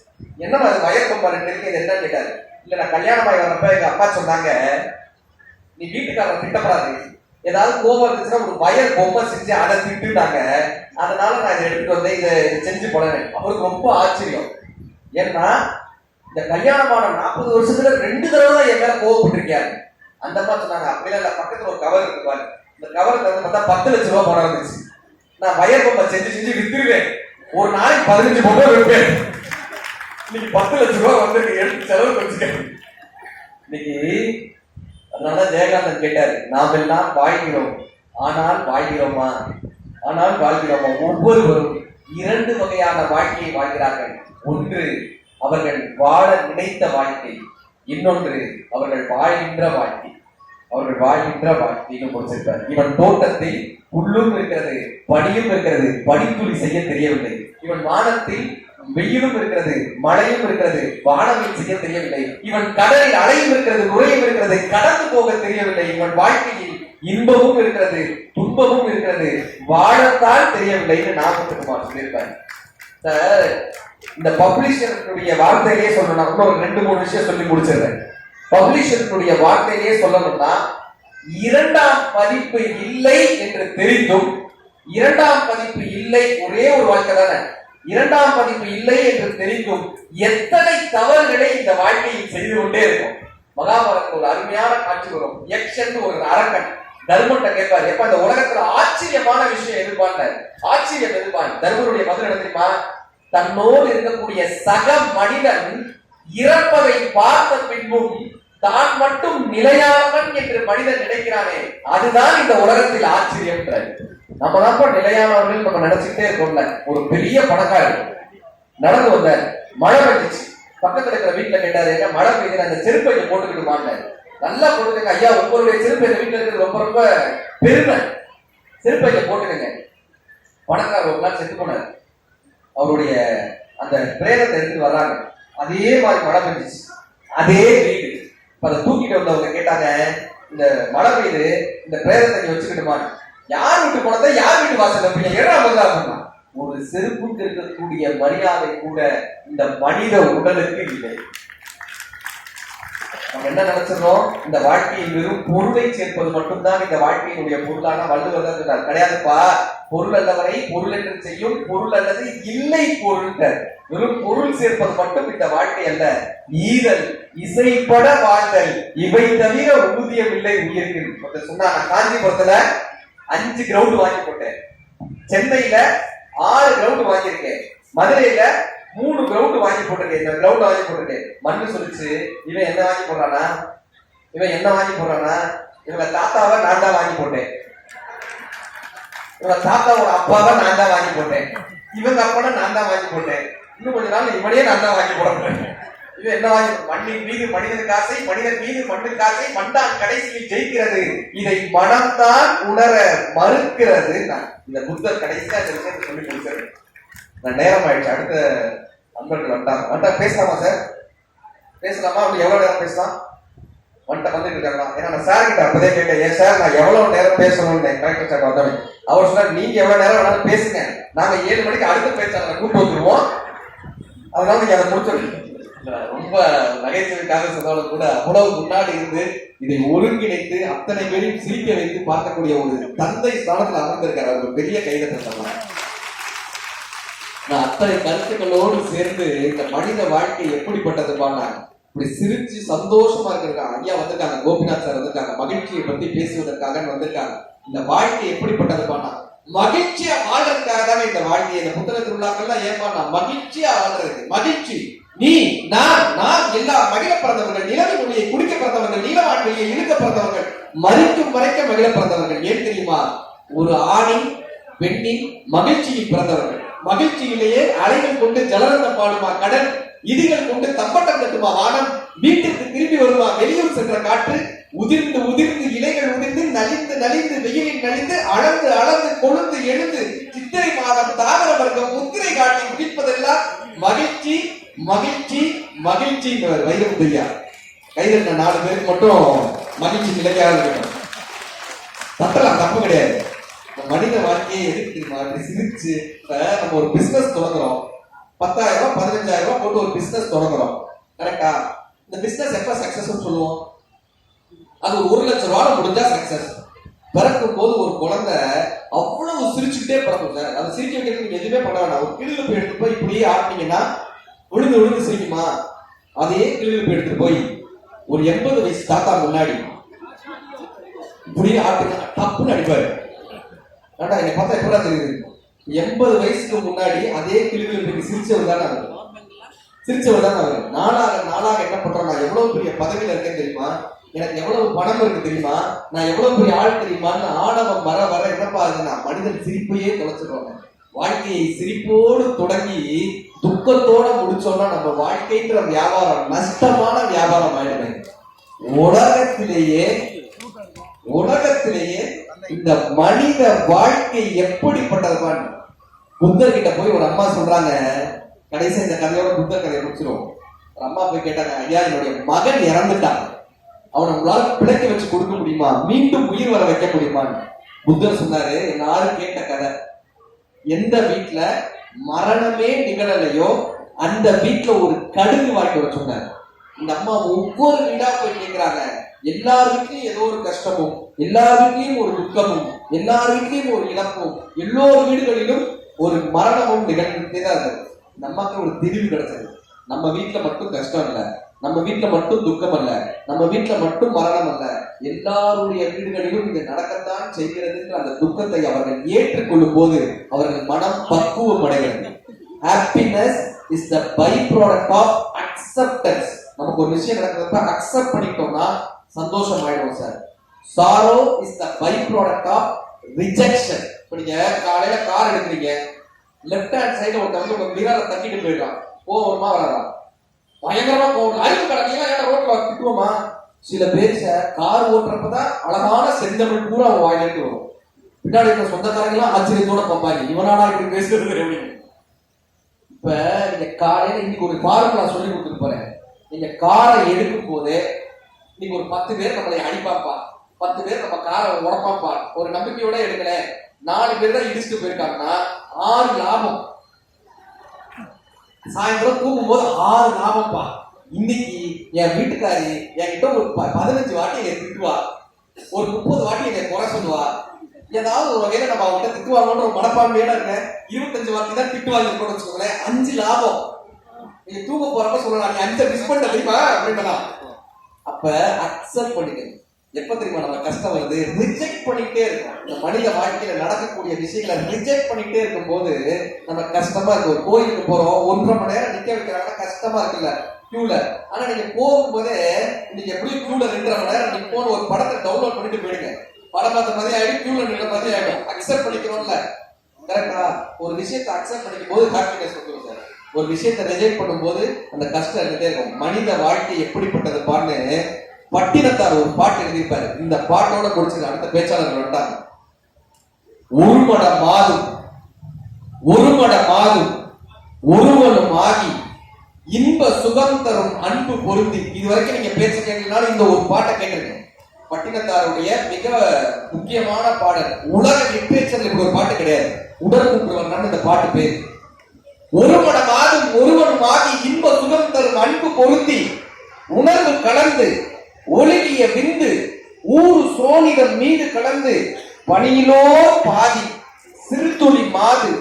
Speaker 1: என்னமா அது வயர் பொம்மை 2 இருக்கு, இது என்னன்னு கேட்டாரு. இல்ல நான் கல்யாணமாகி வந்தப்ப எங்க அப்பா சொன்னாங்க, நீ வீட்டுக்காரரை திட்டப்படாது, ஏதாவது கோபம் இருந்துச்சுன்னா ஒரு வயர் பொம்மை செஞ்சு அதை திட்டுனாங்க, அதனால நான் இதை எடுத்துட்டு வந்தேன், இதை செஞ்சு போனேன். அவருக்கு ரொம்ப ஆச்சரியம். ஏன்னா இந்த கல்யாணமான 40 வருஷத்துல 2 தடவை தான் என் மேல கோவப்பட்டிருக்காரு. அந்த மாதிரி சொன்னாங்க. அப்படிலாம் இல்ல, பக்கத்துல ஒரு கவர் இருக்கு பாரு, இந்த கவருக்கு வந்து பார்த்தா 10 லட்சம் ரூபாய் பணம் இருந்துச்சு. நான் வயர் பொம்மை செஞ்சு வித்துருவேன், ஒரு நாளைக்கு 15 பொம்மை விற்பேன். இன்னைக்கு 10 லட்சம் ரூபாய் வந்து எடுத்து செலவு வச்சுட்டேன் இன்னைக்கு. அதனால ஜெயகாந்தன் கேட்டாரு, நாம் எல்லாம் வாழ்கிறோம், ஆனால் வாழ்கிறோமா? ஒவ்வொருவரும் 2 வகையான வாழ்க்கையை வாழ்கிறார்கள். ஒன்று அவர்கள் வாழ நினைத்த வாழ்க்கை, இன்னொன்று அவர்கள் வாழ்கின்ற வாழ்க்கை. முடிச்சிருப்பார். இவன் தோட்டத்தில் புல்லும் இருக்கிறது, பனியும் இருக்கிறது, பனித்துளி செய்ய தெரியவில்லை. இவன் வானத்தில் வெயிலும் இருக்கிறது, மழையும் இருக்கிறது, வானவில் செய்ய தெரியவில்லை. இவன் கடலில் அலையும் இருக்கிறது, நுரையும் இருக்கிறது, கடந்து போக தெரியவில்லை. இவன் வாழ்க்கையில் இன்பமும் இருக்கிறது, துன்பமும் இருக்கிறது, வாழத்தான் தெரியவில்லைன்னு நாமத்துக்குமார் சொல்லியிருப்பாரு. இந்த பப்ளிஷருடைய வார்த்தையிலேயே சொல்லணும், இன்னொரு 2-3 விஷயம் சொல்லி முடிச்சிடுறேன். பப்ளிஷருடைய வார்த்தையிலேயே சொல்லணும்னா, 2ஆம் பதிப்பு இல்லை என்று தெரிந்தும், 2ஆம் பதிப்பு இல்லை, ஒரே ஒரு வாழ்க்கை தானே, இரண்டாம் பதிப்பு இல்லை என்று தெரிந்தும் எத்தனை தவறுகளை இந்த வாழ்க்கையில் செய்து கொண்டே இருக்கும். மகாபாரதத்தில் ஒரு அருமையான காட்சி வரும். யக்ஷன் ஒரு அரக்கன் தர்மன்ட்ட கேட்பாரு, எப்ப இந்த உலகத்துல ஆச்சரியமான விஷயம் எதிர்பார்த்த ஆச்சரியம் எதிர்பார்த்த தர்மனுடைய பதில் என்ன தெரியுமா? தன்னோடு இருக்கக்கூடிய சக மனிதன் இறப்பதை பார்த்த பின்பும் தான் மட்டும் நிலையானவன் என்று மனிதன் நினைக்கிறானே, அதுதான் இந்த உலகத்தில் ஆச்சரியம். நம்ம தான் நிலையானவர்கள் நம்ம நினைச்சுட்டே இருக்கோம்ல. ஒரு பெரிய பணக்காரி நடந்து வந்த மழை பெஞ்சிச்சு. பக்கத்துல இருக்கிற வீட்டுல கேட்டாரு, என்ன மழை பெய்யுது, அந்த செருப்பை போட்டுக்கிட்டுமாங்க. நல்லா போட்டுக்கங்க ஐயா, உங்களுடைய செருப்பு எங்க வீட்டுல இருக்கிறது ரொம்ப ரொம்ப பெருமை, செருப்பை போட்டுக்கங்க. பணக்காரர் ஒரு நாள் செத்து போனார். அவருடைய அந்த பிரேதத்தை எடுத்துட்டு வர்றாங்க. அதே மாதிரி மழை பெஞ்சிச்சு, அதே வீடு. அதை தூக்கிட்டு வந்தவங்க கேட்டாங்க, இந்த மழை பெய்யுது, இந்த பிரேதத்தை நீ வச்சுக்கிட்டுமா? யார் வீட்டு போனதை யார் வீட்டு வாசல் ஏழாம் ஒரு செருப்புக்கு இருக்கக்கூடிய மரியாதை கூட இந்த மனித உடலுக்கு இல்லை. நம்ம என்ன நினைச்சிடறோம், இந்த வாழ்க்கையில் வெறும் பொருளை சேர்ப்பது மட்டும்தான் இந்த வாழ்க்கையினுடைய பொருளான. வள்ளுவர் தான் சொன்னார், கிடையாதுப்பா, பொருள் அல்லவரை பொருள் என்று செய்யும், பொருள் அல்லது இல்லை பொருள். வெறும் பொருள் சேர்ப்பது மட்டும் இந்த வாழ்க்கை அல்ல. ஈதல் இசைப்பட வாழ்தல் இவை தவிர ஊதியம் இல்லை உயிருக்கு. சொன்னா, நான் காஞ்சிபுரத்துல 5 கிரவுண்ட் வாங்கி போட்டேன், சென்னையில 6 கிரவுண்ட் வாங்கியிருக்கேன், மதுரையில 3 கிரவுண்ட் வாங்கி போட்டிருக்கேன். இந்த கிரவுண்ட் வாங்கி போட்டிருக்கேன். மண்ணு சொல்லிச்சு, இவன் என்ன வாங்கி போடுறானா, இவங்க தாத்தாவை நான் தான் வாங்கி போட்டேன், இவங்க தாத்தாவோட அப்பாவை நான் தான் வாங்கி போட்டேன், இவங்க அப்பனை நான் தான் வாங்கி போட்டேன், இன்னும் கொஞ்ச நாள் இவனையே நான் தான் வாங்கி போடுறேன். இவன் என்ன வாங்கி, மண்ணின் மீது மனிதனுக்கு ஆசை, மனிதன் மீது மண்ணுக்கு ஆசை, மண்தான் கடைசியில் ஜெயிக்கிறது, இதை மனம்தான் உணர மறுக்கிறது. இந்த புத்தர் கடைசியா இந்த விஷயத்தை சொல்லி கொடுக்கிறேன். நான் நேரம் ஆயிடுச்சு, அடுத்த நண்பர்கள் வந்துட்டாங்க. பேசலாமா சார்? பேசலாமா? அப்படி எவ்வளவு நேரம் பேசலாம்? வந்துட்டு இருக்காங்களா? ஏன்னா நான் சார் கிட்ட அப்பதே கேட்டேன், ஏன் சார் நான் எவ்வளவு நேரம் பேசணும்னு. கரெக்டர் சார் வந்தவன் அவர் சொன்னார், நீங்க எவ்வளவு நேரம் வேணாலும் பேசுங்க, நாங்க 7 மணிக்கு அடுத்த பேச்சாளரை கூட்டு வந்துருவோம், அதனால நீங்க அதை முடிச்சிருக்கீங்க. ரொம்ப நகைச்சுவைக்காக சொன்னாலும் கூட அவ்வளவு முன்னாடி இருந்து இதை ஒருங்கிணைத்து அத்தனை பேரையும் சிரிக்க வைத்து பார்க்கக்கூடிய ஒரு தந்தை ஸ்தானத்தில் அமர்ந்திருக்காரு. அவர் பெரிய கைதத்தை சொல்லலாம். நான் அத்தனை கருத்துக்களோடு சேர்ந்து இந்த மனித வாழ்க்கை எப்படிப்பட்டதுப்பான இப்படி சிரிச்சு சந்தோஷமா இருக்காங்க. ஐயா வந்திருக்காங்க, கோபிநாத் சார் வந்திருக்காங்க, மகிழ்ச்சியை பத்தி பேசுவதற்காக வந்திருக்காங்க. இந்த வாழ்க்கை எப்படிப்பட்டதுப்பானா மகிழ்ச்சியா வாழ்றதுக்காக தானே இந்த வாழ்க்கையை. இந்த புத்தக திருவிழாக்கள்லாம் ஏமானா மகிழ்ச்சியா வாழ்றதுக்கு. மகிழ்ச்சி நீ நான் எல்லா மகிழ பிறந்தவர்கள், நிலவின் ஒளியை குடிக்க பிறந்தவர்கள், நீலவான்வெளியை இழுக்க பிறந்தவர்கள், மறிக்கும் வரைக்க மகிழ பிறந்தவர்கள். ஏன் தெரியுமா? ஒரு ஆணின் பெண்ணின் மகிழ்ச்சியில் பிறந்தவர்கள். மகிழ்ச்சியிலேயே அலைகள் கொண்டு ஜலரந்தம் பாடுமா கடல், இதிகள் கொண்டு தம்பட்டம் கட்டுமா வானம், வீட்டுக்கு திரும்பி வருமா வெளியூர் சென்ற காற்று, உதிர்ந்து உதிர்ந்து இலைகள் உதிர்ந்து நலிந்து நலிந்து வெயிலில் நலிந்து அளந்து அளந்து கொழுந்து எழுந்து சித்திரை மாதம் தாவர வர்க்கம் முத்திரை காட்டி முடிப்பதெல்லாம் மகிழ்ச்சி மகிழ்ச்சி மகிழ்ச்சி. வைரமுத்தையா கைதட்ட 4 பேருக்கு மட்டும் மகிழ்ச்சி நிலையாக இருக்கணும். தட்டலாம், தப்பு கிடையாது. மனித வாழ்க்கையை எதுக்கு சிரிச்சு நம்ம ஒரு பிசினஸ் தொடங்குறோம், 10,000 15,000 போட்டு ஒரு பிசினஸ் தொடங்குறோம், கரெக்டா? இந்த பிசினஸ் எப்ப சக்சஸ் சொல்லுவோம்? அது 1,00,000 முடிஞ்சா சக்சஸ். பிறக்கும் போது ஒரு குழந்தை அவ்வளவு சிரிச்சுக்கிட்டே பிறக்கும் சார். அதை சிரிக்க வைக்கிறதுக்கு நீங்க எதுவுமே பண்ண வேண்டாம். ஒரு கிளிப்பு எடுத்து போய் இப்படியே ஆட்டினீங்கன்னா விழுந்து விழுந்து சிரிக்குமா? அதே கிளிப்பு எடுத்துட்டு போய் ஒரு 80 வயசு தாத்தா முன்னாடி இப்படியே ஆட்டுங்க, தப்புன்னு அடிப்பாரு. ஏண்டா என்னை பார்த்தா எப்படா தெரியுது? 80 வயசுக்கு முன்னாடி அதே கிளிப்பு சிரிச்சவர் தானே அவர். நாளாக என்ன பண்றோம்? நான் எவ்வளவு பெரிய பதவியில இருக்கேன்னு தெரியுமா, எனக்கு எவ்வளவு பணம் இருக்கு தெரியுமா, நான் எவ்வளவு பெரிய ஆள் தெரியுமான்னு ஆணவம் வர வர என்னப்பா ஆகுதுன்னா மனிதன் சிரிப்பையே தொலைச்சிடுவாங்க. வாழ்க்கையை சிரிப்போடு தொடங்கி துக்கத்தோட முடிச்சோம்னா நம்ம வாழ்க்கைன்ற வியாபாரம் நஷ்டமான வியாபாரம் ஆயிடுமே. உலகத்திலேயே இந்த மனித வாழ்க்கை எப்படிப்பட்டதுதான். புத்தர் கிட்ட போய் ஒரு அம்மா சொல்றாங்க, கடைசி இந்த கதையோட புத்தர் கதையை முடிச்சிருவோம். ஒரு அம்மா போய் கேட்டாங்க, ஐயா என்னுடைய மகன் இறந்துட்டான், அவனை உங்களால பிழைக்க வச்சு கொடுக்க முடியுமா, மீண்டும் உயிர் வர வைக்க முடியுமான்னு. புத்தர் சொன்னாரு, எல்லாரும் கேட்ட கதை, எந்த வீட்டுல மரணமே நிகழலையோ அந்த வீட்டுல ஒரு கடுகு வாங்கி வர சொன்னார். இந்த அம்மா ஒவ்வொரு வீடா போய் கேட்கிறாங்க. எல்லார் வீட்லயும் ஏதோ ஒரு கஷ்டமும், எல்லார் வீட்லயும் ஒரு துக்கமும், எல்லார் வீட்லயும் ஒரு இழப்பும், எல்லோரு வீடுகளிலும் ஒரு மரணமும் நிகழ்ந்துட்டே தான் இருந்தது. நமக்கு ஒரு திரிவு கிடைச்சது. நம்ம வீட்டுல மட்டும் கஷ்டம் இல்ல, நம்ம வீட்டுல மட்டும் துக்கம் அல்ல, நம்ம வீட்டுல மட்டும் மரணம் அல்ல, எல்லாருடைய வீடுகளிலும் இது நடக்கத்தான் செய்கிறது அந்த துக்கத்தை அவர்கள் ஏற்றுக்கொள்ளும் போது அவர்கள் மனம் பக்குவம் அடைகிறது. Happiness is the by product of acceptance. நமக்கு ஒரு விஷயம் நடக்கிறப்ப அக்செப்ட் பண்ணிட்டோம்னா சந்தோஷம் ஆயிடும் sir. Sorrow is the by product of rejection. இப்ப நீங்க காலையில கார் எடுக்கிறீங்க, லெஃப்ட் ஹேண்ட் சைடுல ஒருத்தவங்க உங்க மிரரை தட்டிட்டு போயிடலாம், கோவமா வராதா? பயங்கரமா கோவம். அறிவு கடனீங்க ஏன்னா ரோட்ல திட்டுவோமா? சில பேர் சார் கார் ஓட்டுறப்பதான் அழகான செந்தமிழ் பூரா அவன் வாயிலிட்டு வரும். பின்னாடி இருக்க சொந்தக்காரங்களாம் ஆச்சரியத்தோட பார்ப்பாங்க, இவனாடா இப்படி பேசுறது அப்படின்னு. இப்ப நீங்க காலையில இன்னைக்கு ஒரு ஃபார்முலா சொல்லி கொடுத்துட்டு போறேன். நீங்க காரை எடுக்கும் போதே இன்னைக்கு ஒரு 10 பேர் நம்மளை அடிப்பாப்பா, 10 பேர் நம்ம காரை உடப்பாப்பா, ஒரு நம்பிக்கையோட எடுக்கல, 4 பேர் தான் இடிச்சுட்டு போயிருக்காங்கன்னா 6 லாபம். சாயந்தரம் தூங்கும் போது 6 லாபம்ப்பா. இன்னைக்கு என் வீட்டுக்காரி என்கிட்ட ஒரு 15 வாட்டி என்னை திட்டுவா, ஒரு 30 வாட்டி என்னை குறை சொல்லுவா, ஏதாவது ஒரு வகையில நம்ம அவங்க திட்டுவாங்கன்ற ஒரு மனப்பான்மையோட இருக்கேன். 25 வாட்டி தான் திட்டுவாங்க வச்சுக்கோங்களேன், 5 லாபம். நீங்க தூங்க போறப்ப சொல்லலாம், நீ 5 மிஸ் பண்ண தெரியுமா அப்படின்னா. அப்ப அக்செப்ட் பண்ணிக்கணும். எப்ப தெரியுமா நம்ம கஷ்டம் வருது? ரிஜெக்ட் பண்ணிட்டே இருக்கும். இந்த மனித வாழ்க்கையில நடக்கக்கூடிய விஷயங்களை ரிஜெக்ட் பண்ணிட்டே இருக்கும் போது நம்ம கஷ்டமா இருக்கு. ஒரு கோயிலுக்கு போறோம், 1.5 மணி நேரம் நிக்க வைக்கிறாங்கன்னா கஷ்டமா இருக்குல்ல கியூல. ஆனா நீங்க போகும்போதே நீங்க எப்படியும் கியூல 2.5 மணி நேரம் நீங்க போன ஒரு படத்தை டவுன்லோட் பண்ணிட்டு போயிடுங்க. படம் பார்த்த மாதிரி ஆயிடும், கியூல நின்ற மாதிரி ஆயிடும். அக்செப்ட் பண்ணிக்கிறோம்ல, கரெக்டா? ஒரு விஷயத்தை அக்செப்ட் பண்ணிக்கும் போது ஹாப்பினஸ் வந்துடும் சார். ஒரு விஷயத்தை ரிஜெக்ட் பண்ணும்போது அந்த கஷ்டம் இருந்துட்டே இருக்கும். மனித வாழ்க்கை எப்படிப்பட்டது பான்னு பட்டினத்தார் ஒரு பாட்டு எழுதியிருப்பாரு. இந்த பாட்டோட முடிச்சது அடுத்த பேச்சாளர்கள் வந்தாங்க. ஒருமட மாதும் ஒருவனும் ஆகி இன்ப சுகம் தரும் அன்பு பொருந்தி. இது வரைக்கும் நீங்க பேச கேட்கலனாலும் இந்த ஒரு பாட்டை கேட்டிருக்கேன். பட்டினத்தாருடைய மிக முக்கியமான பாடல். உலக லிட்ரேச்சர்ல இப்படி ஒரு பாட்டு கிடையாது. உடற்கூற்றுவன் இந்த பாட்டு பேரு. ஒருமட மாதும் ஒருவனும் ஆகி இன்ப சுகம் தரும் அன்பு பொருந்தி உணர்வு கலந்து ஒழுகிய விந்து ஊறு சோனிதம் மீது கலந்து பணியிலோ பாதி சிறுதுளி மாது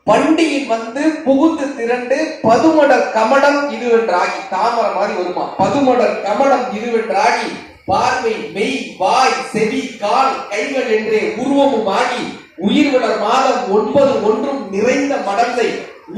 Speaker 1: பண்டிகை வந்து புகுந்து திரண்டு பதுமடல் கமடம் இதுவென்றாகி. தாமரை மாதிரி வருமா? பதுமடல் கமடம் இதுவென்றாகி பார்வை மெய் வாய் செவி கால் கைகள் என்றே உருவமும் ஆகி உயிர் வளர் மாதம் 9 ஒன்றும் நிறைந்த மடந்தை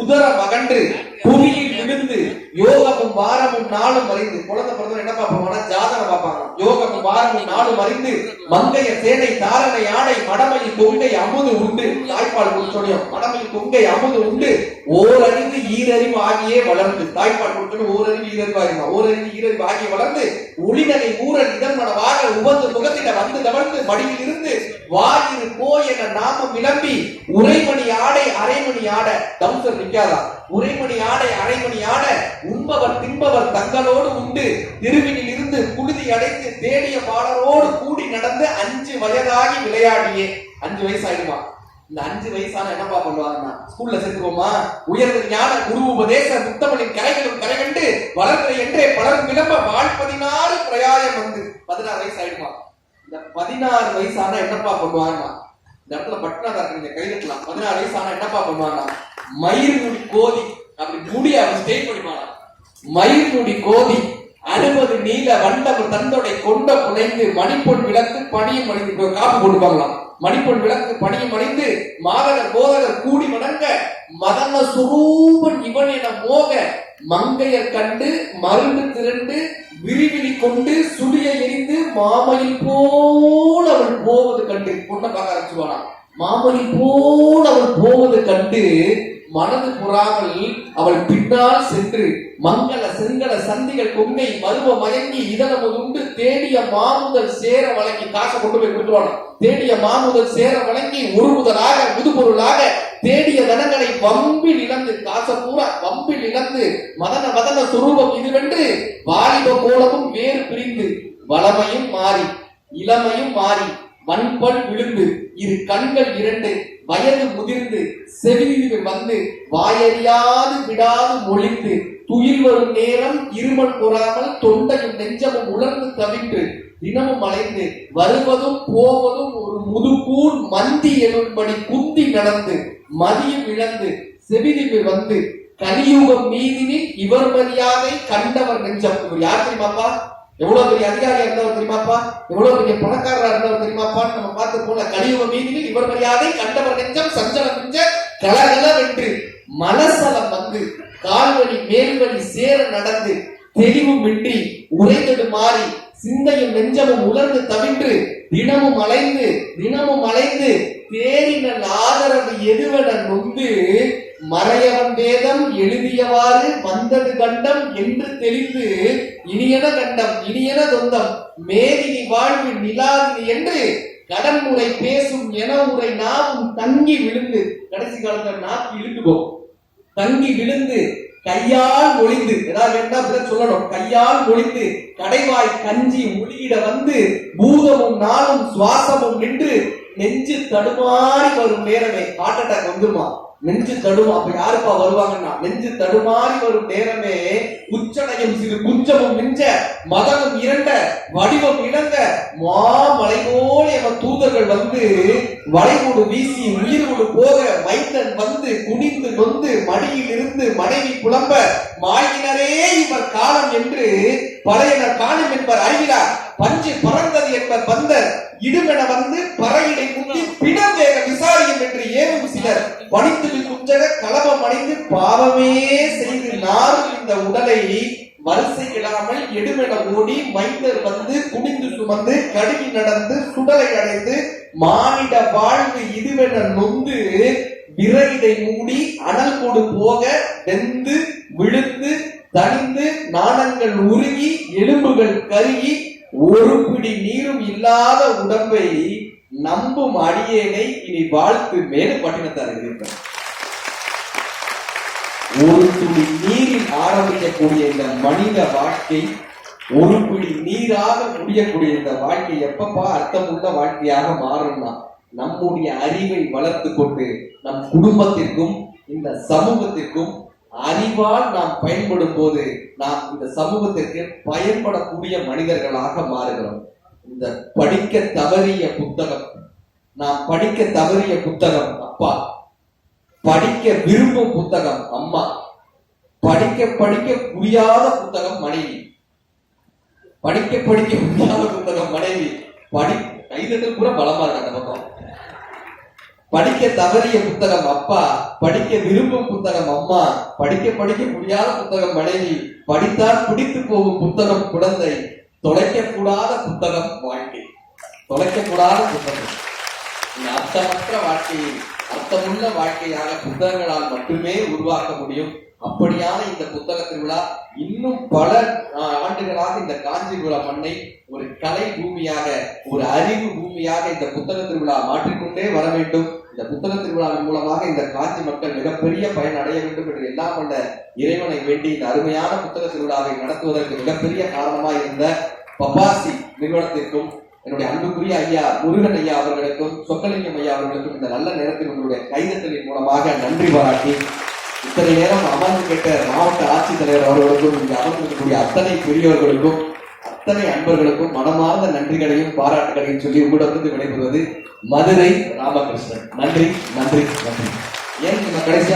Speaker 1: உதர மகன்று புவியில் விழுந்து யோகமும் வாரமும் நாளும் அறிந்து. குழந்தை பிறந்த என்ன பார்ப்பாங்கன்னா ஜாதகம் பார்ப்பாங்க. யோகமும் வாரமும் நாளும் அறிந்து மங்கைய சேனை தாரணை ஆடை மடமையில் கொங்கை அமுது உண்டு. தாய்ப்பால் கொடுத்தோம், மடமையில் கொங்கை அமுது உண்டு. ஓரறிவு ஈரறிவு ஆகியே வளர்ந்து. தாய்ப்பால் கொடுத்தோம், ஓரறிவு ஈரறிவு ஆகிமா, ஓரறிவு ஈரறிவு ஆகிய வளர்ந்து ஒளிநகை ஊரல் இதன் மனவாக உபந்து முகத்திட வந்து தவழ்ந்து மடியில் இருந்து வாயிறு போய் என நாமம் விளம்பி உரைமணி ஆடை அரைமணி ஆட. தம்சர் நிக்காதா? உரைமணி ஆடை அரைமணி ஆட உண்பவர் தின்பவர் தங்களோடு உண்டு திருவினில் இருந்து குடுதி அடைந்து தேடிய பாடரோடு கூடி நடந்து 5 வயதாகி விளையாடியே. 5 வயசு ஆயிடுமா? இந்த 5 வயசான என்னப்பா பண்ணுவாங்கன்னா ஸ்கூல்ல சேர்த்துக்கோமா, உயர்ந்த ஞான குரு உபதேச முத்தமனின் கரைகளும் கரை கண்டு வளர்ந்த என்றே பலரும் விளம்ப வாழ் 16 பிரயாயம் வந்து 16 வயசு ஆயிடுமா? இந்த 16 வயசான என்னப்பா பண்ணுவாங்கன்னா இந்த இடத்துல பட்டினா நீங்க கைதட்டலாம். 16 வயசான என்னப்பா பண்ணுவாங்கன்னா மயிர் முடி கோதி அப்படி முடிய அவன் ஸ்டேட் பண்ணிப்பாங்க. மயிர் முடி கோதி 60 நீல வண்டவர் தந்தோடை கொண்ட புனைந்து மணிப்பொன் விளக்கு பணியும் அணிந்து காப்பு போட்டுப்பாங்களாம். மணிப்பொன் விளக்கு பணியும் அணிந்து மாதகர் போதகர் கூடி வணங்க மதன சுரூபன் இவன் என மோக மங்கையர் கண்டு மருந்து திரண்டு விரிவிழி கொண்டு சுடிய எரிந்து மாமையில் போல் அவள் போவது கண்டு. பொண்ணை பார்க்க ஆரம்பிச்சுவானா? மாமையில் போல் அவள் போவது கண்டு மனது புறாமல் அவள் பின்னால் சென்று மங்கள செங்கல சந்திகள் கொங்கை மருவ மயங்கி இதழமுது உண்டு தேடிய மாமுதல் சேர வழங்கி. காசை கொண்டு போய் கொடுத்துருவாங்க. தேடிய மாமுதல் சேர வழங்கி ஒரு முதலாக முதுபொருளாக தேடிய தனங்களை வம்பில் இழந்து, காசை பூரா வம்பில் இழந்து மதன மதன சுரூபம் இதுவென்று வாலிப கோலமும் வேறு பிரிந்து வளமையும் மாறி இளமையும் மாறி வன்பல் விழுந்து இரு கண்கள் 2 வயது முதிர்ந்து செவிது வந்து வாயறியாது விடாது மொழிந்து துயில் வரும் நேரம் இருமல் பொறாமல் தொண்டையும் நெஞ்சமும் உலர்ந்து தவின்று தினமும் அலைந்து வருவதும் போவதும் ஒரு முதுகூன் மந்தி எனும்படி குந்தி நடந்து மதியம் இழந்து செவிதிவு வந்து கலியுகம் மீதினில் இவர் மரியாதை கண்டவர் நெஞ்சம். இவர் யார் தெரியுமாப்பா? எவ்வளவு பெரிய அதிகாரியா இருந்தவர் தெரியுமாப்பா? எவ்வளவு பெரிய பணக்காரரா இருந்தவர் தெரியுமாப்பா? நம்ம பார்த்து போன கலியுகம் மீதினில் இவர் மரியாதை கண்டவர் நெஞ்சம் சஞ்சலம் நெஞ்ச கலகலவென்று மலசலம் வந்து கால்வழி மேல்வழி சேர நடந்து தெளிவுமின்றி உரைத்தடு மாறி சிந்தையும் நெஞ்சமும் உலர்ந்து தவின்று தினமும் அலைந்து தேரினல் ஆதரவு எதுவென நொந்து மறையவன் வேதம் எழுதியவாறு வந்தது கண்டம் என்று தெளிந்து இனியன கண்டம் இனியன தொந்தம் மேதினி வாழ்வு நிலாதினி என்று கடன்முறை பேசும் என உரை நாவும் தங்கி விழுந்து, கடைசி காலத்துல நாக்கு இழுத்துக்கோ, தங்கி விழுந்து கையால் ஒளிந்து, ஏதாவது வேண்டாம் சொல்லணும், கையால் ஒளிந்து கடைவாய் கஞ்சி ஒளியிட வந்து பூதமும் நாளும் சுவாசமும் நின்று நெஞ்சு தடுமாறி வரும் நேரமே. ஹார்ட் அட்டாக் வந்துருமா? நெஞ்சு தடுமா. அப்ப யாருப்பா வருவாங்கன்னா நெஞ்சு தடுமாறி வரும் நேரமே உச்சனையும் சிறு குஞ்சமும் மிஞ்ச மதமும் இரண்ட வடிவம் இழந்த மாமலை போல எவன் தூதர்கள் வந்து வளைகூடு வீசி உயிர்கூடு போக மைந்தன் வந்து குனிந்து நொந்து மடியில் இருந்து மனைவி புலம்ப மாயினரே இவர் காலம் என்று பழையனர் காணும் என்பர் அறிவிலார் பஞ்சு பறந்தது என்பர் பந்தர் இடுமென வந்து பறையிடை முந்தி பிடம் வேக விசாரியும் என்று ஏவும் சிலர் பணித்து குஞ்சக கலபம் அடைந்து பாவமே செய்து நாரும் இந்த உடலை வரிசை இடாமல் எடுமென ஓடி மைந்தர் வந்து குனிந்து சுமந்து கடுகி நடந்து சுடலை அடைந்து மானிட வாழ்வு இதுவென நொந்து விரைடை மூடி அனல் கொடு போக வெந்து விழுந்து தணிந்து நாணங்கள் உருகி எலும்புகள் கருகி ஒரு பிடி நீரும் இல்லாத உடம்பை நம்பும் அடியேனை இனி வாழ்த்து மேலும் பட்டினத்தார் இருக்கிறார். ஒரு துளி நீரில் ஆரம்பிக்கக்கூடிய இந்த மனித வாழ்க்கை ஒரு பிடி நீராக முடியக்கூடிய இந்த வாழ்க்கை எப்பப்பா அர்த்தமுள்ள வாழ்க்கையாக மாறும்னா நம்முடைய அறிவை வளர்த்து கொண்டு நம் குடும்பத்திற்கும் இந்த சமூகத்திற்கும் அறிவால் நாம் பயன்படும் போது நாம் இந்த சமூகத்திற்கு பயன்படக்கூடிய மனிதர்களாக மாறுகிறோம். இந்த படிக்க தவறிய புத்தகம், நாம் படிக்க தவறிய புத்தகம் அப்பா, படிக்க விரும்பும் புத்தகம் அம்மா, படிக்க புரியாத புத்தகம் மனைவி, படிக்க புரியாத புத்தகம் மனைவி, கைதட்டல் கூட பலமா இருக்கு அந்த பக்கம். படிக்க தவறிய புத்தகம் அப்பா, படிக்க விரும்பும் புத்தகம் அம்மா, படிக்க முடியாத புத்தகம் மனைவி, படித்தால் பிடித்து போகும் புத்தகம் குழந்தை, தொலைக்கக்கூடாத புத்தகம் வாழ்க்கை. தொலைக்கக்கூடாத புத்தகம் இந்த அர்த்தமற்ற வாழ்க்கையை அர்த்தமுள்ள வாழ்க்கையாக புத்தகங்களால் மட்டுமே உருவாக்க முடியும். அப்படியான இந்த புத்தக திருவிழா இன்னும் பல ஆண்டுகளாக இந்த காஞ்சிபுரம் மண்ணை ஒரு கலை பூமியாக ஒரு அறிவு பூமியாக இந்த புத்தக திருவிழா மாற்றிக்கொண்டே வர வேண்டும். இந்த புத்தக திருவிழாவின் மூலமாக இந்த காஞ்சி மக்கள் மிகப்பெரிய பயன் அடைய வேண்டும் என்று எல்லாம் வல்ல இறைவனை வேண்டி இந்த அருமையான புத்தக திருவிழாவை நடத்துவதற்கு மிகப்பெரிய காரணமாக இருந்த பப்பாசி நிறுவனத்திற்கும் என்னுடைய அன்புக்குரிய ஐயா முருகன் ஐயா அவர்களுக்கும் சொக்கலிங்கம் ஐயா அவர்களுக்கும் இந்த நல்ல நேரத்தில் உங்களுடைய கைதட்டலின் மூலமாக நன்றி பாராட்டி இத்தனை நேரம் அமர்ந்து கேட்ட மாவட்ட ஆட்சித்தலைவர் அவர்களுக்கும் இங்கு அமர்ந்திருக்கக்கூடிய அத்தனை பெரியவர்களுக்கும் அத்தனை அன்பர்களுக்கும் மனமார்ந்த நன்றிகளையும் பாராட்டுகளையும் சொல்லி உங்களிடமிருந்து விடைபெறுவது மதுரை ராமகிருஷ்ணன். நன்றி நன்றி நன்றி. ஏன் கடைசியா